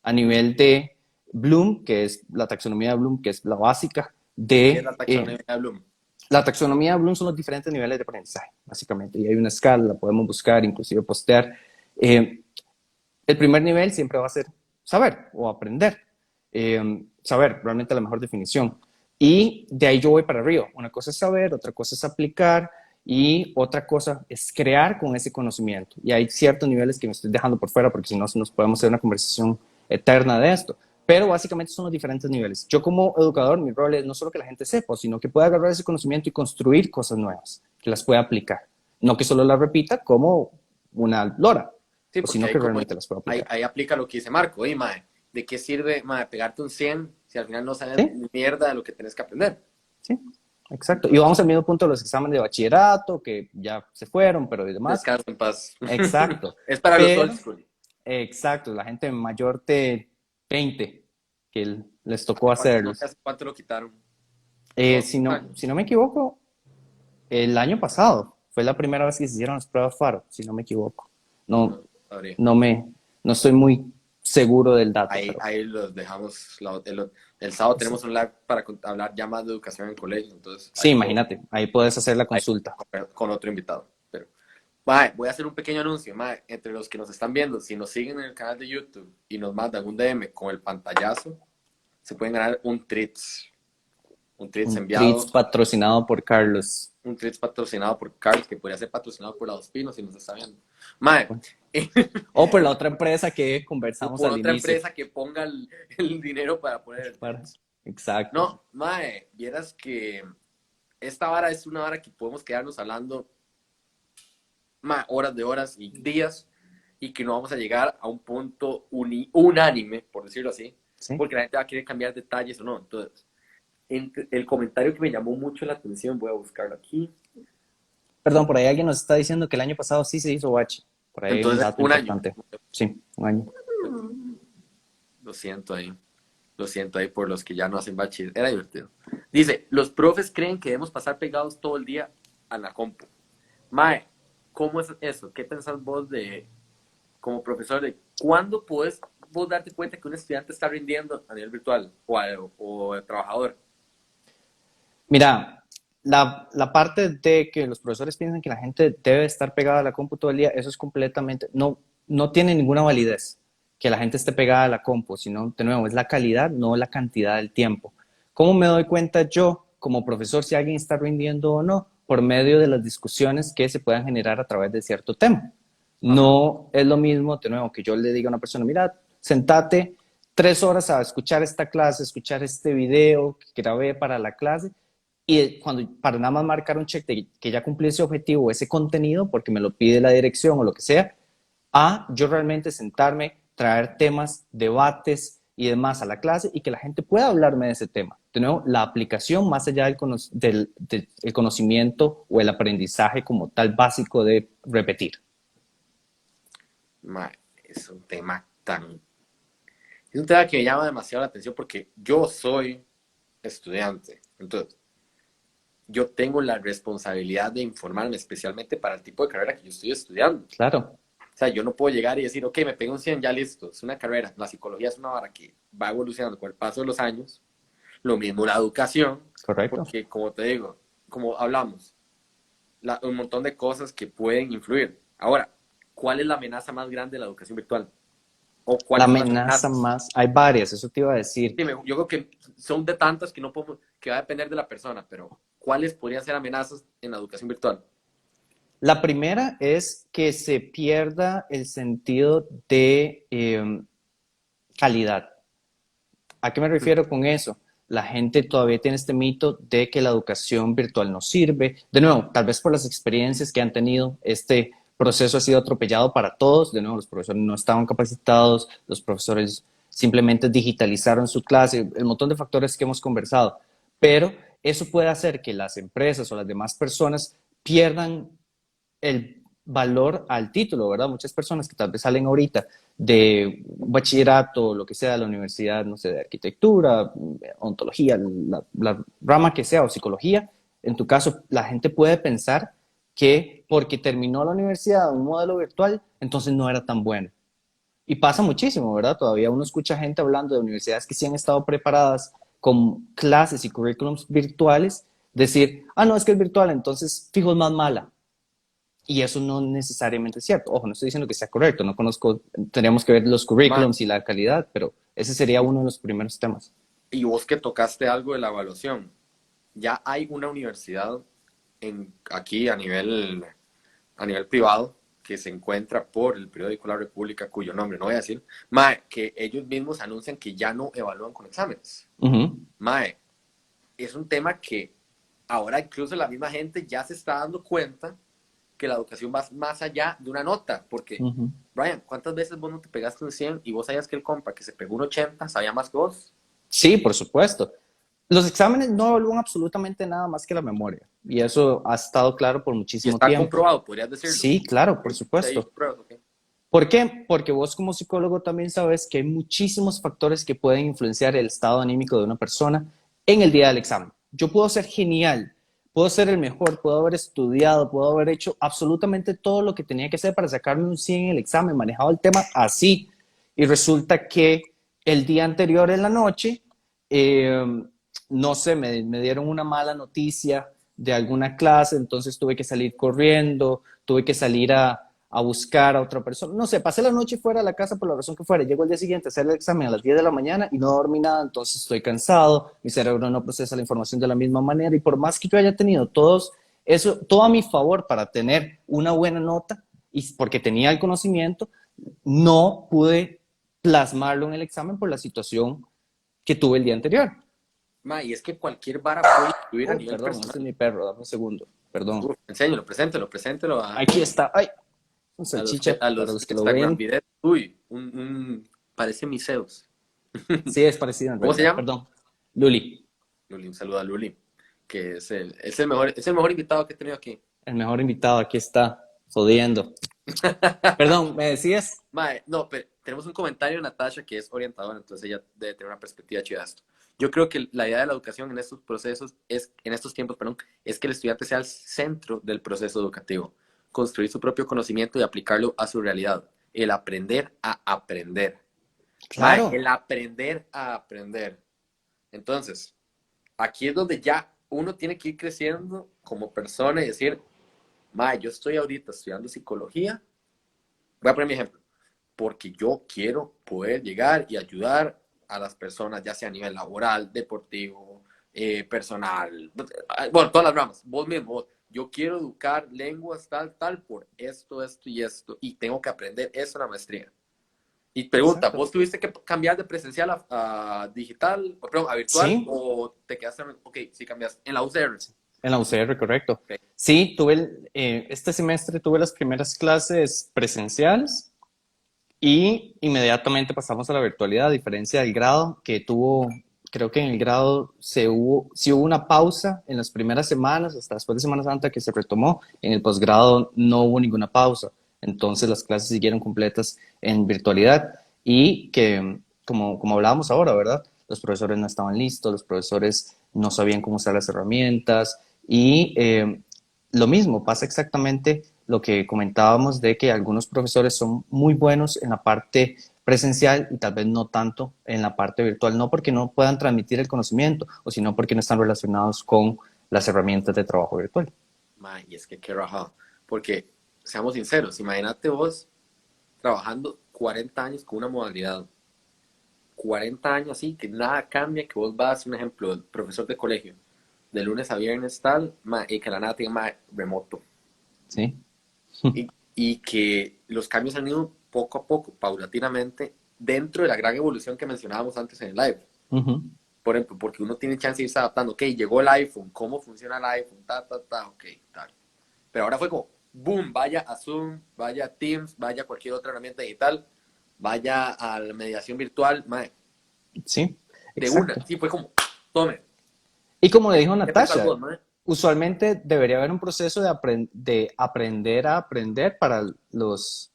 A nivel de Bloom, que es la taxonomía de Bloom, que es la básica ¿Qué es de la taxonomía de Bloom? La taxonomía de Bloom son los diferentes niveles de aprendizaje, básicamente, y hay una escala, la podemos buscar, inclusive postear. El primer nivel siempre va a ser saber o aprender. Saber, realmente la mejor definición. Y de ahí yo voy para arriba. Una cosa es saber, otra cosa es aplicar y otra cosa es crear con ese conocimiento. Y hay ciertos niveles que me estoy dejando por fuera porque si no nos podemos hacer una conversación eterna de esto. Pero básicamente son los diferentes niveles. Yo como educador, mi rol es no solo que la gente sepa, sino que pueda agarrar ese conocimiento y construir cosas nuevas, que las pueda aplicar. No que solo las repita como una lora, Sí, sino que realmente las pueda aplicar. Ahí aplica lo que dice Marco. Oye, mae, ¿de qué sirve, mae, pegarte un 100 si al final no sabes ¿Sí? ni mierda de lo que tenés que aprender? Sí, exacto. Y vamos al mismo punto de los exámenes de bachillerato, que ya se fueron, pero y demás. Descansa en paz. Exacto. Es para los old school. Exacto, la gente mayor de 20 que les tocó hacerlo. ¿Cuánto lo quitaron? Si no me equivoco, el año pasado fue la primera vez que se hicieron las pruebas FARO, si no me equivoco. No estoy muy seguro del dato. Ahí los dejamos. El sábado tenemos un live para hablar ya más de educación en colegio. Entonces, sí, imagínate, ahí puedes hacer la consulta. Con otro invitado. Pero, mae, voy a hacer un pequeño anuncio. Mae, entre los que nos están viendo, si nos siguen en el canal de YouTube y nos mandan un DM con el pantallazo, se pueden ganar un Treats. Un Treats enviado. Un Treats patrocinado por Carlos. Un Treats patrocinado por Carlos, que podría ser patrocinado por la Dos Pinos si nos está viendo. Mae. O por la otra empresa que conversamos al inicio. Por otra empresa que ponga el dinero para poner Exacto. No, mae, vieras que esta vara es una vara que podemos quedarnos hablando horas de horas y días y que no vamos a llegar a un punto unánime, por decirlo así, ¿sí? Porque la gente va a querer cambiar detalles o no. Entonces, el comentario que me llamó mucho la atención, voy a buscarlo aquí. Perdón, por ahí alguien nos está diciendo que el año pasado sí se hizo bache. Por ahí entonces, un año. Sí, un año. Lo siento ahí por los que ya no hacen bache. Era divertido. Dice, los profes creen que debemos pasar pegados todo el día a la compu. Mae, ¿cómo es eso? ¿Qué pensás vos como profesor de cuándo puedes vos darte cuenta que un estudiante está rindiendo a nivel virtual o trabajador? Mira, la parte de que los profesores piensan que la gente debe estar pegada a la compu todo el día, eso es completamente, no tiene ninguna validez que la gente esté pegada a la compu, sino, de nuevo, es la calidad, no la cantidad del tiempo. ¿Cómo me doy cuenta yo, como profesor, si alguien está rindiendo o no? Por medio de las discusiones que se puedan generar a través de cierto tema. No es lo mismo, de nuevo, que yo le diga a una persona, mira, sentate 3 horas a escuchar esta clase, escuchar este video que grabé para la clase, y para nada más marcar un check de que ya cumplí ese objetivo, ese contenido, porque me lo pide la dirección o lo que sea, a yo realmente sentarme, traer temas, debates y demás a la clase y que la gente pueda hablarme de ese tema. De nuevo, la aplicación más allá del conocimiento o el aprendizaje como tal básico de repetir. Es un tema que me llama demasiado la atención porque yo soy estudiante. Entonces, yo tengo la responsabilidad de informarme especialmente para el tipo de carrera que yo estoy estudiando. Claro. O sea, yo no puedo llegar y decir, ok, me pego un 100, ya listo. Es una carrera. La psicología es una vara que va evolucionando con el paso de los años. Lo mismo la educación. Correcto. Porque, como te digo, como hablamos, un montón de cosas que pueden influir. Ahora, ¿cuál es la amenaza más grande de la educación virtual? ¿O cuál la amenaza más? Hay varias, eso te iba a decir. Sí, yo creo que son de tantas que que va a depender de la persona, pero ¿cuáles podrían ser amenazas en la educación virtual? La primera es que se pierda el sentido de calidad. ¿A qué me refiero con eso? La gente todavía tiene este mito de que la educación virtual no sirve. De nuevo, tal vez por las experiencias que han tenido, este proceso ha sido atropellado para todos. De nuevo, los profesores no estaban capacitados, los profesores simplemente digitalizaron su clase, el montón de factores que hemos conversado. Pero eso puede hacer que las empresas o las demás personas pierdan el valor al título, ¿verdad? Muchas personas que tal vez salen ahorita de bachillerato, lo que sea, de la universidad, no sé, de arquitectura, ontología, la rama que sea, o psicología, en tu caso, la gente puede pensar que porque terminó la universidad un modelo virtual, entonces no era tan bueno. Y pasa muchísimo, ¿verdad? Todavía uno escucha gente hablando de universidades que sí han estado preparadas con clases y currículums virtuales decir, no, es que es virtual, entonces fijo es más mala. Y eso no necesariamente es cierto. Ojo, no estoy diciendo que sea correcto, no conozco, tendríamos que ver los Ma, currículums y la calidad, pero ese sería uno de los primeros temas. y vos que tocaste algo de la evaluación, ya hay una universidad aquí a nivel privado que se encuentra por el periódico La República, cuyo nombre no voy a decir, mae, que ellos mismos anuncian que ya no evalúan con exámenes. Ujú. Mae, es un tema que ahora incluso la misma gente ya se está dando cuenta que la educación va más allá de una nota, porque, Ujú. Brian, ¿cuántas veces vos no te pegaste un 100 y vos sabías que el compa que se pegó un 80 sabía más que vos? Sí, por supuesto. Los exámenes no evalúan absolutamente nada más que la memoria. Y eso ha estado claro por Y muchísimo está tiempo. comprobado, podrías decirlo. Sí, claro, por Hay supuesto. pruebas, ok. ¿Por qué? Porque vos como psicólogo también sabes que hay muchísimos factores que pueden influenciar el estado anímico de una persona en el día del examen. Yo puedo ser genial, puedo ser el mejor, puedo haber estudiado, puedo haber hecho absolutamente todo lo que tenía que hacer para sacarme un 100 en el examen, manejado el tema así. Y resulta que el día anterior en la noche, no sé, me dieron una mala noticia de alguna clase, entonces tuve que salir corriendo, tuve que salir a buscar a otra persona. No sé, pasé la noche fuera de la casa por la razón que fuera. Llego al día siguiente a hacer el examen a las 10 de la mañana y no dormí nada, entonces estoy cansado, mi cerebro no procesa la información de la misma manera y por más que yo haya tenido todo a mi favor para tener una buena nota y porque tenía el conocimiento, no pude plasmarlo en el examen por la situación que tuve el día anterior. Ma, y es que cualquier vara puede influir a Oh, nivel perdón, ese es personal. mi perro, dame un segundo, perdón. Uf, enséñalo, preséntelo Aquí está, ay, un salchicha a para los los que lo Instagram ven. videos. Uy, parece Miseus. Sí, es parecido en ¿Cómo se realidad, llama? perdón. Luli, Luli, un saludo a Luli, que es el mejor invitado que he tenido aquí. el mejor invitado, aquí está, jodiendo. Perdón, ¿me decías? Mae, no, pero tenemos un comentario de Natasha que es orientadora, entonces ella debe tener una perspectiva chida de esto. Yo creo que la idea de la educación en estos procesos en estos tiempos, perdón, es que el estudiante sea el centro del proceso educativo, construir su propio conocimiento y aplicarlo a su realidad. El aprender a aprender. Mae, Claro, el aprender a aprender. Entonces, aquí es donde ya uno tiene que ir creciendo como persona y decir, mae, yo estoy ahorita estudiando psicología. Voy a poner mi ejemplo, porque yo quiero poder llegar y ayudar a las personas, ya sea a nivel laboral, deportivo, personal, bueno, todas las ramas, vos mismo, yo quiero educar lenguas tal, por esto y esto, y tengo que aprender eso en la maestría. Y pregunta, exacto. ¿vos tuviste que cambiar de presencial a digital, o, perdón, a virtual, Sí, o te quedaste, ok, sí cambiaste, en la UCR? en la UCR, correcto. Okay. Sí, este semestre tuve las primeras clases presenciales y inmediatamente pasamos a la virtualidad, a diferencia del grado que tuvo, creo que en el grado sí hubo una pausa en las primeras semanas, hasta después de Semana Santa que se retomó, en el posgrado no hubo ninguna pausa, entonces las clases siguieron completas en virtualidad y que, como hablábamos ahora, ¿verdad? Los profesores no estaban listos, los profesores no sabían cómo usar las herramientas y lo mismo pasa exactamente lo que comentábamos de que algunos profesores son muy buenos en la parte presencial y tal vez no tanto en la parte virtual, no porque no puedan transmitir el conocimiento, o sino porque no están relacionados con las herramientas de trabajo virtual. Man, y es que qué rajado, porque seamos sinceros, imagínate vos trabajando 40 años con una modalidad, 40 años así, que nada cambia, que vos vas, un ejemplo, profesor de colegio, de lunes a viernes tal, y que la nada tenga más remoto. ¿Sí? Y que los cambios han ido poco a poco, paulatinamente, dentro de la gran evolución que mencionábamos antes en el live. Uh-huh. Por ejemplo, porque uno tiene chance de irse adaptando, ok, llegó el iPhone, ¿cómo funciona el iPhone? Ok, tal. Pero ahora fue como, boom, vaya a Zoom, vaya a Teams, vaya a cualquier otra herramienta digital, vaya a la mediación virtual, mae, Sí, de una, exacto. sí, fue como, tome. Y como le dijo ¿Qué pensás Natasha, vos, mae? usualmente debería haber un proceso de aprender a aprender para los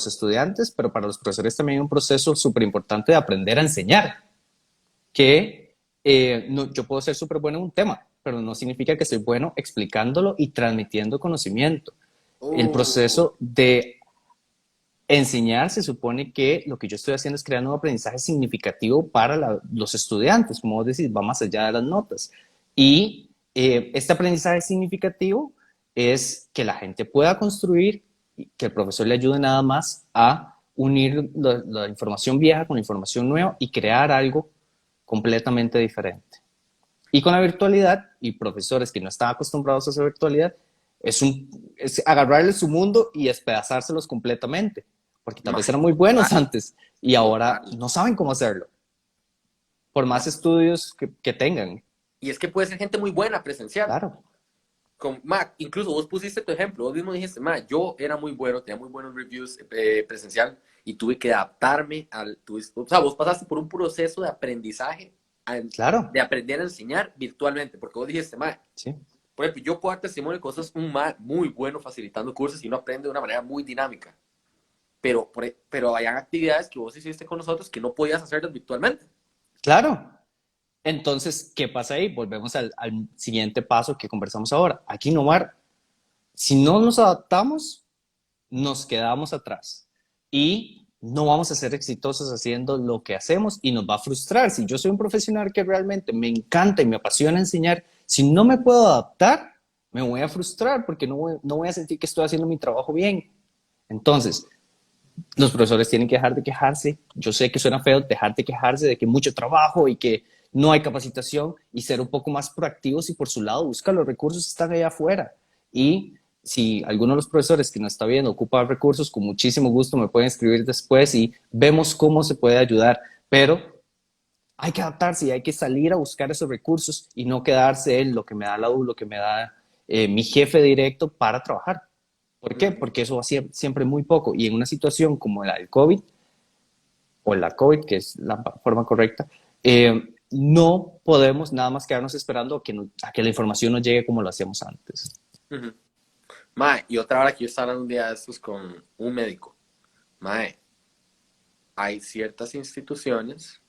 estudiantes, pero para los profesores también hay un proceso súper importante de aprender a enseñar, que yo puedo ser súper bueno en un tema, pero no significa que soy bueno explicándolo y transmitiendo conocimiento. El Uh, proceso de enseñar se supone que lo que yo estoy haciendo es crear un aprendizaje significativo para los estudiantes, como vos decís, va más allá de las notas. Y Este aprendizaje significativo es que la gente pueda construir, que el profesor le ayude nada más a unir la información vieja con la información nueva y crear algo completamente diferente. Y con la virtualidad, y profesores que no están acostumbrados a hacer virtualidad, es agarrarles su mundo y despedazárselos completamente, porque tal vez eran muy buenos antes y ahora no saben cómo hacerlo, por más estudios que tengan. Y es que puede ser gente muy buena presencial. Claro. Incluso vos pusiste tu ejemplo, vos mismo dijiste, yo era muy bueno, tenía muy buenos reviews presencial y tuve que adaptarme o sea, vos pasaste por un proceso de aprendizaje, Claro. de aprender a enseñar virtualmente, porque vos dijiste, sí. Por ejemplo, yo puedo dar testimonio de cosas muy bueno facilitando cursos y uno aprende de una manera muy dinámica, pero hay actividades que vos hiciste con nosotros que no podías hacerlas virtualmente. Claro. Entonces, ¿qué pasa ahí? Volvemos al siguiente paso que conversamos ahora. Hay que innovar. Si no nos adaptamos, nos quedamos atrás y no vamos a ser exitosos haciendo lo que hacemos y nos va a frustrar. Si yo soy un profesional que realmente me encanta y me apasiona enseñar, si no me puedo adaptar, me voy a frustrar porque no voy a sentir que estoy haciendo mi trabajo bien. Entonces, los profesores tienen que dejar de quejarse. Yo sé que suena feo dejar de quejarse de que hay mucho trabajo y que no hay capacitación y ser un poco más proactivos y por su lado buscar los recursos que están allá afuera. Y si alguno de los profesores que nos está viendo ocupa recursos, con muchísimo gusto me pueden escribir después y vemos cómo se puede ayudar. Pero hay que adaptarse y hay que salir a buscar esos recursos y no quedarse en lo que me da la U, lo que me da mi jefe directo para trabajar. ¿Por qué? Porque eso va a ser siempre muy poco. Y en una situación como la del COVID, o la COVID, que es la forma correcta, no podemos nada más quedarnos esperando a que la información nos llegue como lo hacíamos antes. Y otra hora que yo estaba hablando un día de estos con un médico. Hay ciertas instituciones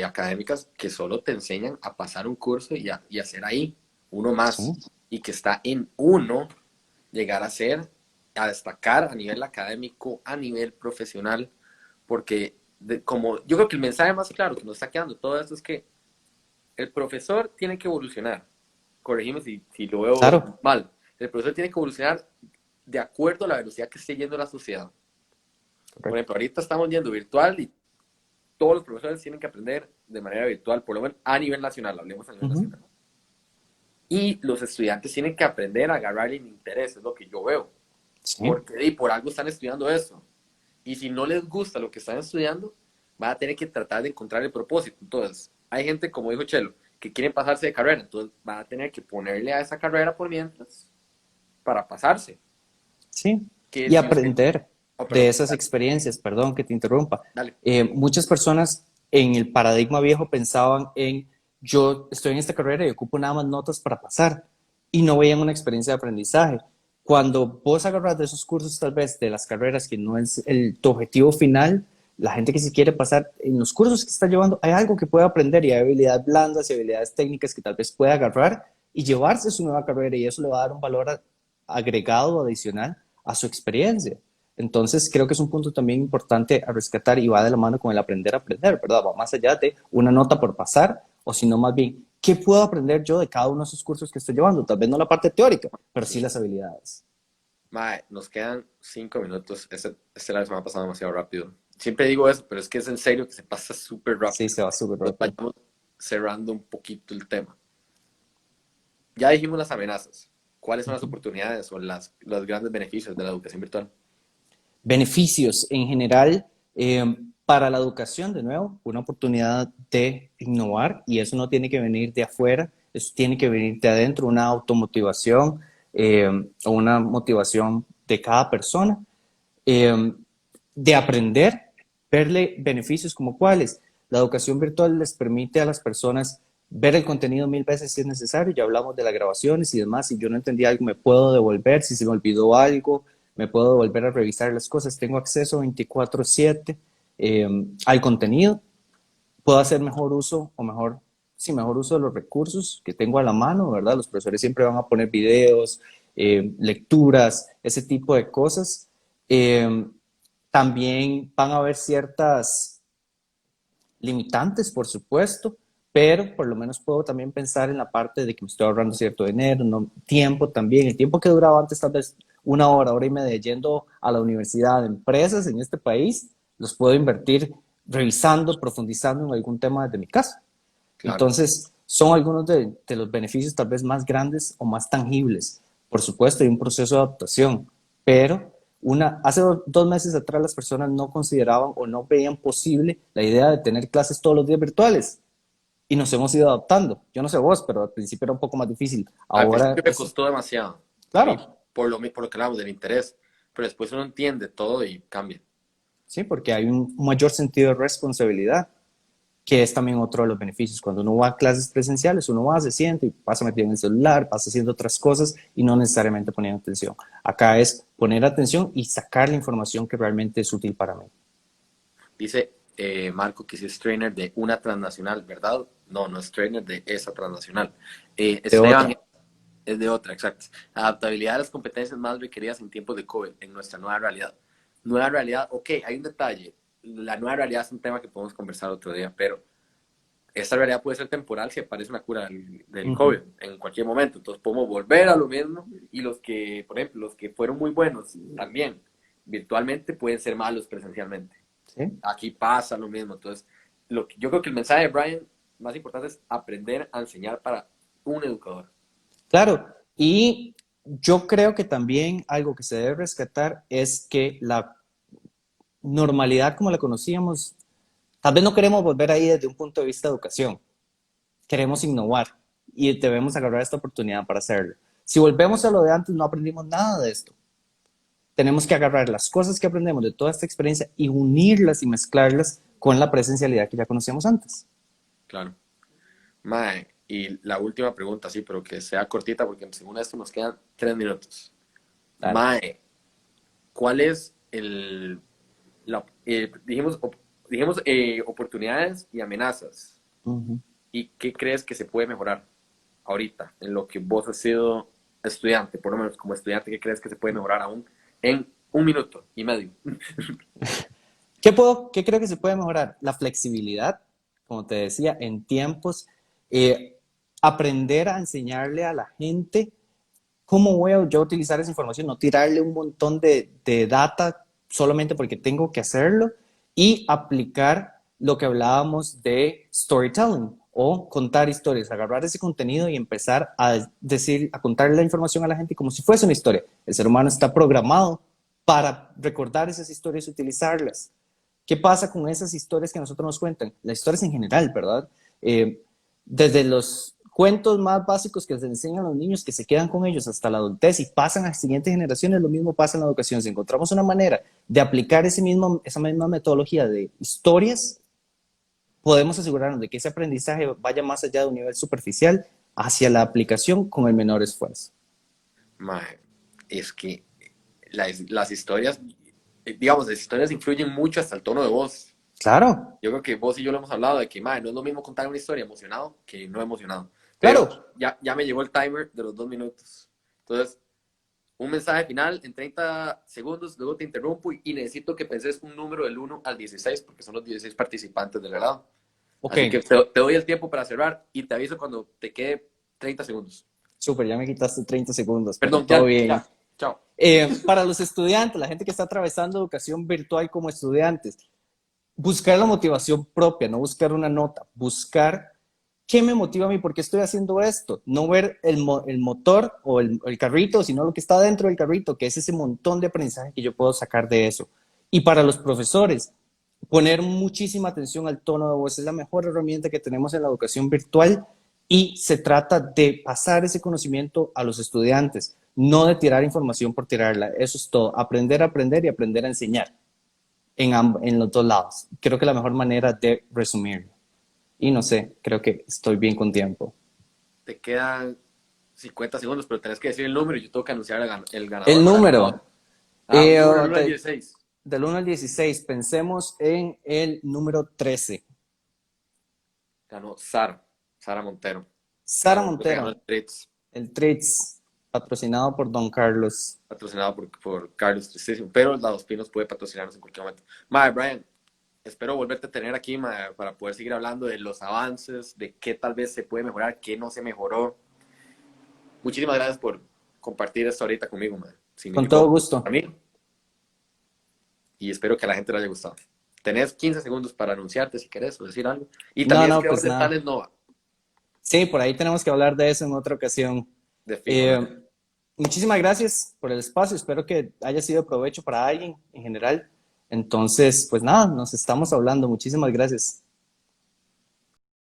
académicas que solo te enseñan a pasar un curso y hacer ahí uno más. Sí. Y que está en uno llegar a destacar a nivel académico, a nivel profesional, porque como yo creo que el mensaje más claro que nos está quedando todo esto es que el profesor tiene que evolucionar. Corregime si lo veo mal. El profesor tiene que evolucionar de acuerdo a la velocidad que esté yendo la sociedad. Correcto. Por ejemplo, ahorita estamos yendo virtual y todos los profesores tienen que aprender de manera virtual, por lo menos a nivel nacional, hablemos a nivel nacional. Y los estudiantes tienen que aprender a agarrarle el interés, es lo que yo veo. Sí. Porque por algo están estudiando eso. Y si no les gusta lo que están estudiando, van a tener que tratar de encontrar el propósito. Entonces, hay gente, como dijo Chelo, que quieren pasarse de carrera. Entonces, van a tener que ponerle a esa carrera por mientras para pasarse. Sí, y aprender de esas experiencias. Perdón que te interrumpa. Muchas personas en el paradigma viejo pensaban en yo estoy en esta carrera y ocupo nada más notas para pasar y no veían una experiencia de aprendizaje. Cuando vos agarras de esos cursos tal vez de las carreras que no es tu objetivo final, la gente que se quiere pasar en los cursos que está llevando, hay algo que puede aprender y hay habilidades blandas y habilidades técnicas que tal vez pueda agarrar y llevarse a su nueva carrera y eso le va a dar un valor agregado, adicional a su experiencia. Entonces creo que es un punto también importante a rescatar y va de la mano con el aprender a aprender, ¿verdad? Va más allá de una nota por pasar, o sino más bien, ¿qué puedo aprender yo de cada uno de esos cursos que estoy llevando? Tal vez no la parte teórica, pero sí las habilidades. Nos quedan 5 minutos. La semana pasada demasiado rápido. Siempre digo eso, pero es que es en serio que se pasa súper rápido. Sí, se va súper rápido. Vayamos cerrando un poquito el tema. Ya dijimos las amenazas. ¿Cuáles son las oportunidades o los grandes beneficios de la educación virtual? Beneficios en general para la educación, de nuevo, una oportunidad de innovar y eso no tiene que venir de afuera, eso tiene que venir de adentro, una automotivación o una motivación de cada persona, de aprender, verle beneficios como cuáles. La educación virtual les permite a las personas ver el contenido 1000 veces si es necesario, ya hablamos de las grabaciones y demás, si yo no entendí algo me puedo devolver, si se me olvidó algo, me puedo volver a revisar las cosas, tengo acceso 24/7 al contenido, puedo hacer mejor uso de los recursos que tengo a la mano, ¿verdad? Los profesores siempre van a poner videos, lecturas, ese tipo de cosas. También van a haber ciertas limitantes, por supuesto, pero por lo menos puedo también pensar en la parte de que me estoy ahorrando cierto dinero, no, tiempo también, el tiempo que duraba antes tal vez una hora y media yendo a la universidad, empresas en este país, los puedo invertir revisando, profundizando en algún tema desde mi casa. Claro. Entonces, son algunos de los beneficios tal vez más grandes o más tangibles. Por supuesto, hay un proceso de adaptación, pero hace 2 meses atrás las personas no consideraban o no veían posible la idea de tener clases todos los días virtuales y nos hemos ido adaptando. Yo no sé vos, pero al principio era un poco más difícil. Al Ahora, principio me costó demasiado, a mí, claro, por lo que hablamos del interés, pero después uno entiende todo y cambia. sí, porque hay un mayor sentido de responsabilidad, que es también otro de los beneficios. Cuando uno va a clases presenciales, uno va, se siente y pasa metido en el celular, pasa haciendo otras cosas y no necesariamente poniendo atención. Acá es poner atención y sacar la información que realmente es útil para mí. Dice Marco que sí es trainer de una transnacional, ¿verdad? No, no es trainer de esa transnacional. De Esteban otra. es de otra, exacto. Adaptabilidad a las competencias más requeridas en tiempos de COVID, en nuestra nueva realidad. Nueva realidad, ok, hay un detalle. La nueva realidad es un tema que podemos conversar otro día, pero esta realidad puede ser temporal si aparece una cura del COVID Ujú. en cualquier momento. Entonces podemos volver a lo mismo y los que, por ejemplo, los que fueron muy buenos también virtualmente pueden ser malos presencialmente. ¿Sí? Aquí pasa lo mismo. Entonces, yo creo que el mensaje de Brian más importante es aprender a enseñar para un educador. Claro, y yo creo que también algo que se debe rescatar es que la normalidad como la conocíamos, tal vez no queremos volver ahí desde un punto de vista de educación, queremos innovar y debemos agarrar esta oportunidad para hacerlo. Si volvemos a lo de antes, no aprendimos nada de esto. Tenemos que agarrar las cosas que aprendemos de toda esta experiencia y unirlas y mezclarlas con la presencialidad que ya conocíamos antes. Claro. Mae, y la última pregunta, sí, pero que sea cortita porque según esto nos quedan 3 minutos. Dale. Mae, ¿cuál es dijimos oportunidades y amenazas? Ujú. ¿Y qué crees que se puede mejorar ahorita en lo que vos has sido estudiante? Por lo menos como estudiante, ¿qué crees que se puede mejorar aún en 1 minuto y medio? ¿Qué creo que se puede mejorar? La flexibilidad, como te decía, en tiempos, eh, aprender a enseñarle a la gente cómo voy a yo utilizar esa información, no tirarle un montón de data solamente porque tengo que hacerlo y aplicar lo que hablábamos de storytelling o contar historias, agarrar ese contenido y empezar a decir, a contar la información a la gente como si fuese una historia. El ser humano está programado para recordar esas historias y utilizarlas. ¿Qué pasa con esas historias que nosotros nos cuentan? Las historias en general, ¿verdad? Desde los cuentos más básicos que les enseñan a los niños que se quedan con ellos hasta la adultez y pasan a las siguientes generaciones, lo mismo pasa en la educación. Si encontramos una manera de aplicar esa misma metodología de historias, podemos asegurarnos de que ese aprendizaje vaya más allá de un nivel superficial hacia la aplicación con el menor esfuerzo. Mae, es que las historias, digamos, las historias influyen mucho hasta el tono de voz. Claro, Yo creo que vos y yo lo hemos hablado de que, mae, no es lo mismo contar una historia emocionado que no emocionado. Pero claro. ya me llegó el timer de los 2 minutos. Entonces, un mensaje final en 30 segundos, luego te interrumpo y necesito que penses un número del 1 al 16 porque son los 16 participantes del helado. Ok, Así que te doy el tiempo para cerrar y te aviso cuando te quede 30 segundos. súper, ya me quitaste 30 segundos, pero Perdón, todo ya. bien. Chao. Para los estudiantes, la gente que está atravesando educación virtual como estudiantes, buscar la motivación propia, no buscar una nota, buscar qué me motiva a mí, por qué estoy haciendo esto, no ver el motor o el carrito, sino lo que está dentro del carrito, que es ese montón de aprendizaje que yo puedo sacar de eso. Y para los profesores, poner muchísima atención al tono de voz es la mejor herramienta que tenemos en la educación virtual y se trata de pasar ese conocimiento a los estudiantes, no de tirar información por tirarla. Eso es todo, aprender a aprender y aprender a enseñar en los dos lados. Creo que la mejor manera de resumirlo. Y no sé, creo que estoy bien con tiempo. Te quedan 50 segundos, pero tenés que decir el número y yo tengo que anunciar el El ganador o la ganadora. número, Un número del 1 al 16. del 1 al 16, pensemos en el número 13. Ganó Sara Montero. Sara Ganó el Montero, Tritz, el Tritz, patrocinado por Don Carlos. patrocinado por Carlos Tristísimo. Pero la Dos Pinos puede patrocinarnos en cualquier momento. Mae, Brian, espero volverte a tener aquí, mae, para poder seguir hablando de los avances, de qué tal vez se puede mejorar, qué no se mejoró. Muchísimas gracias por compartir esto ahorita conmigo, mae. Con todo Significó gusto. para mí y espero que a la gente le haya gustado. Tenés 15 segundos para anunciarte si querés o decir algo. Y No, también es no, creador pues de nada. Talent Nova, Sí, por ahí tenemos que hablar de eso en otra ocasión. de fijo, Eh, mae. Muchísimas gracias por el espacio. Espero que haya sido de provecho para alguien en general. Entonces, pues nada, nos estamos hablando. Muchísimas gracias.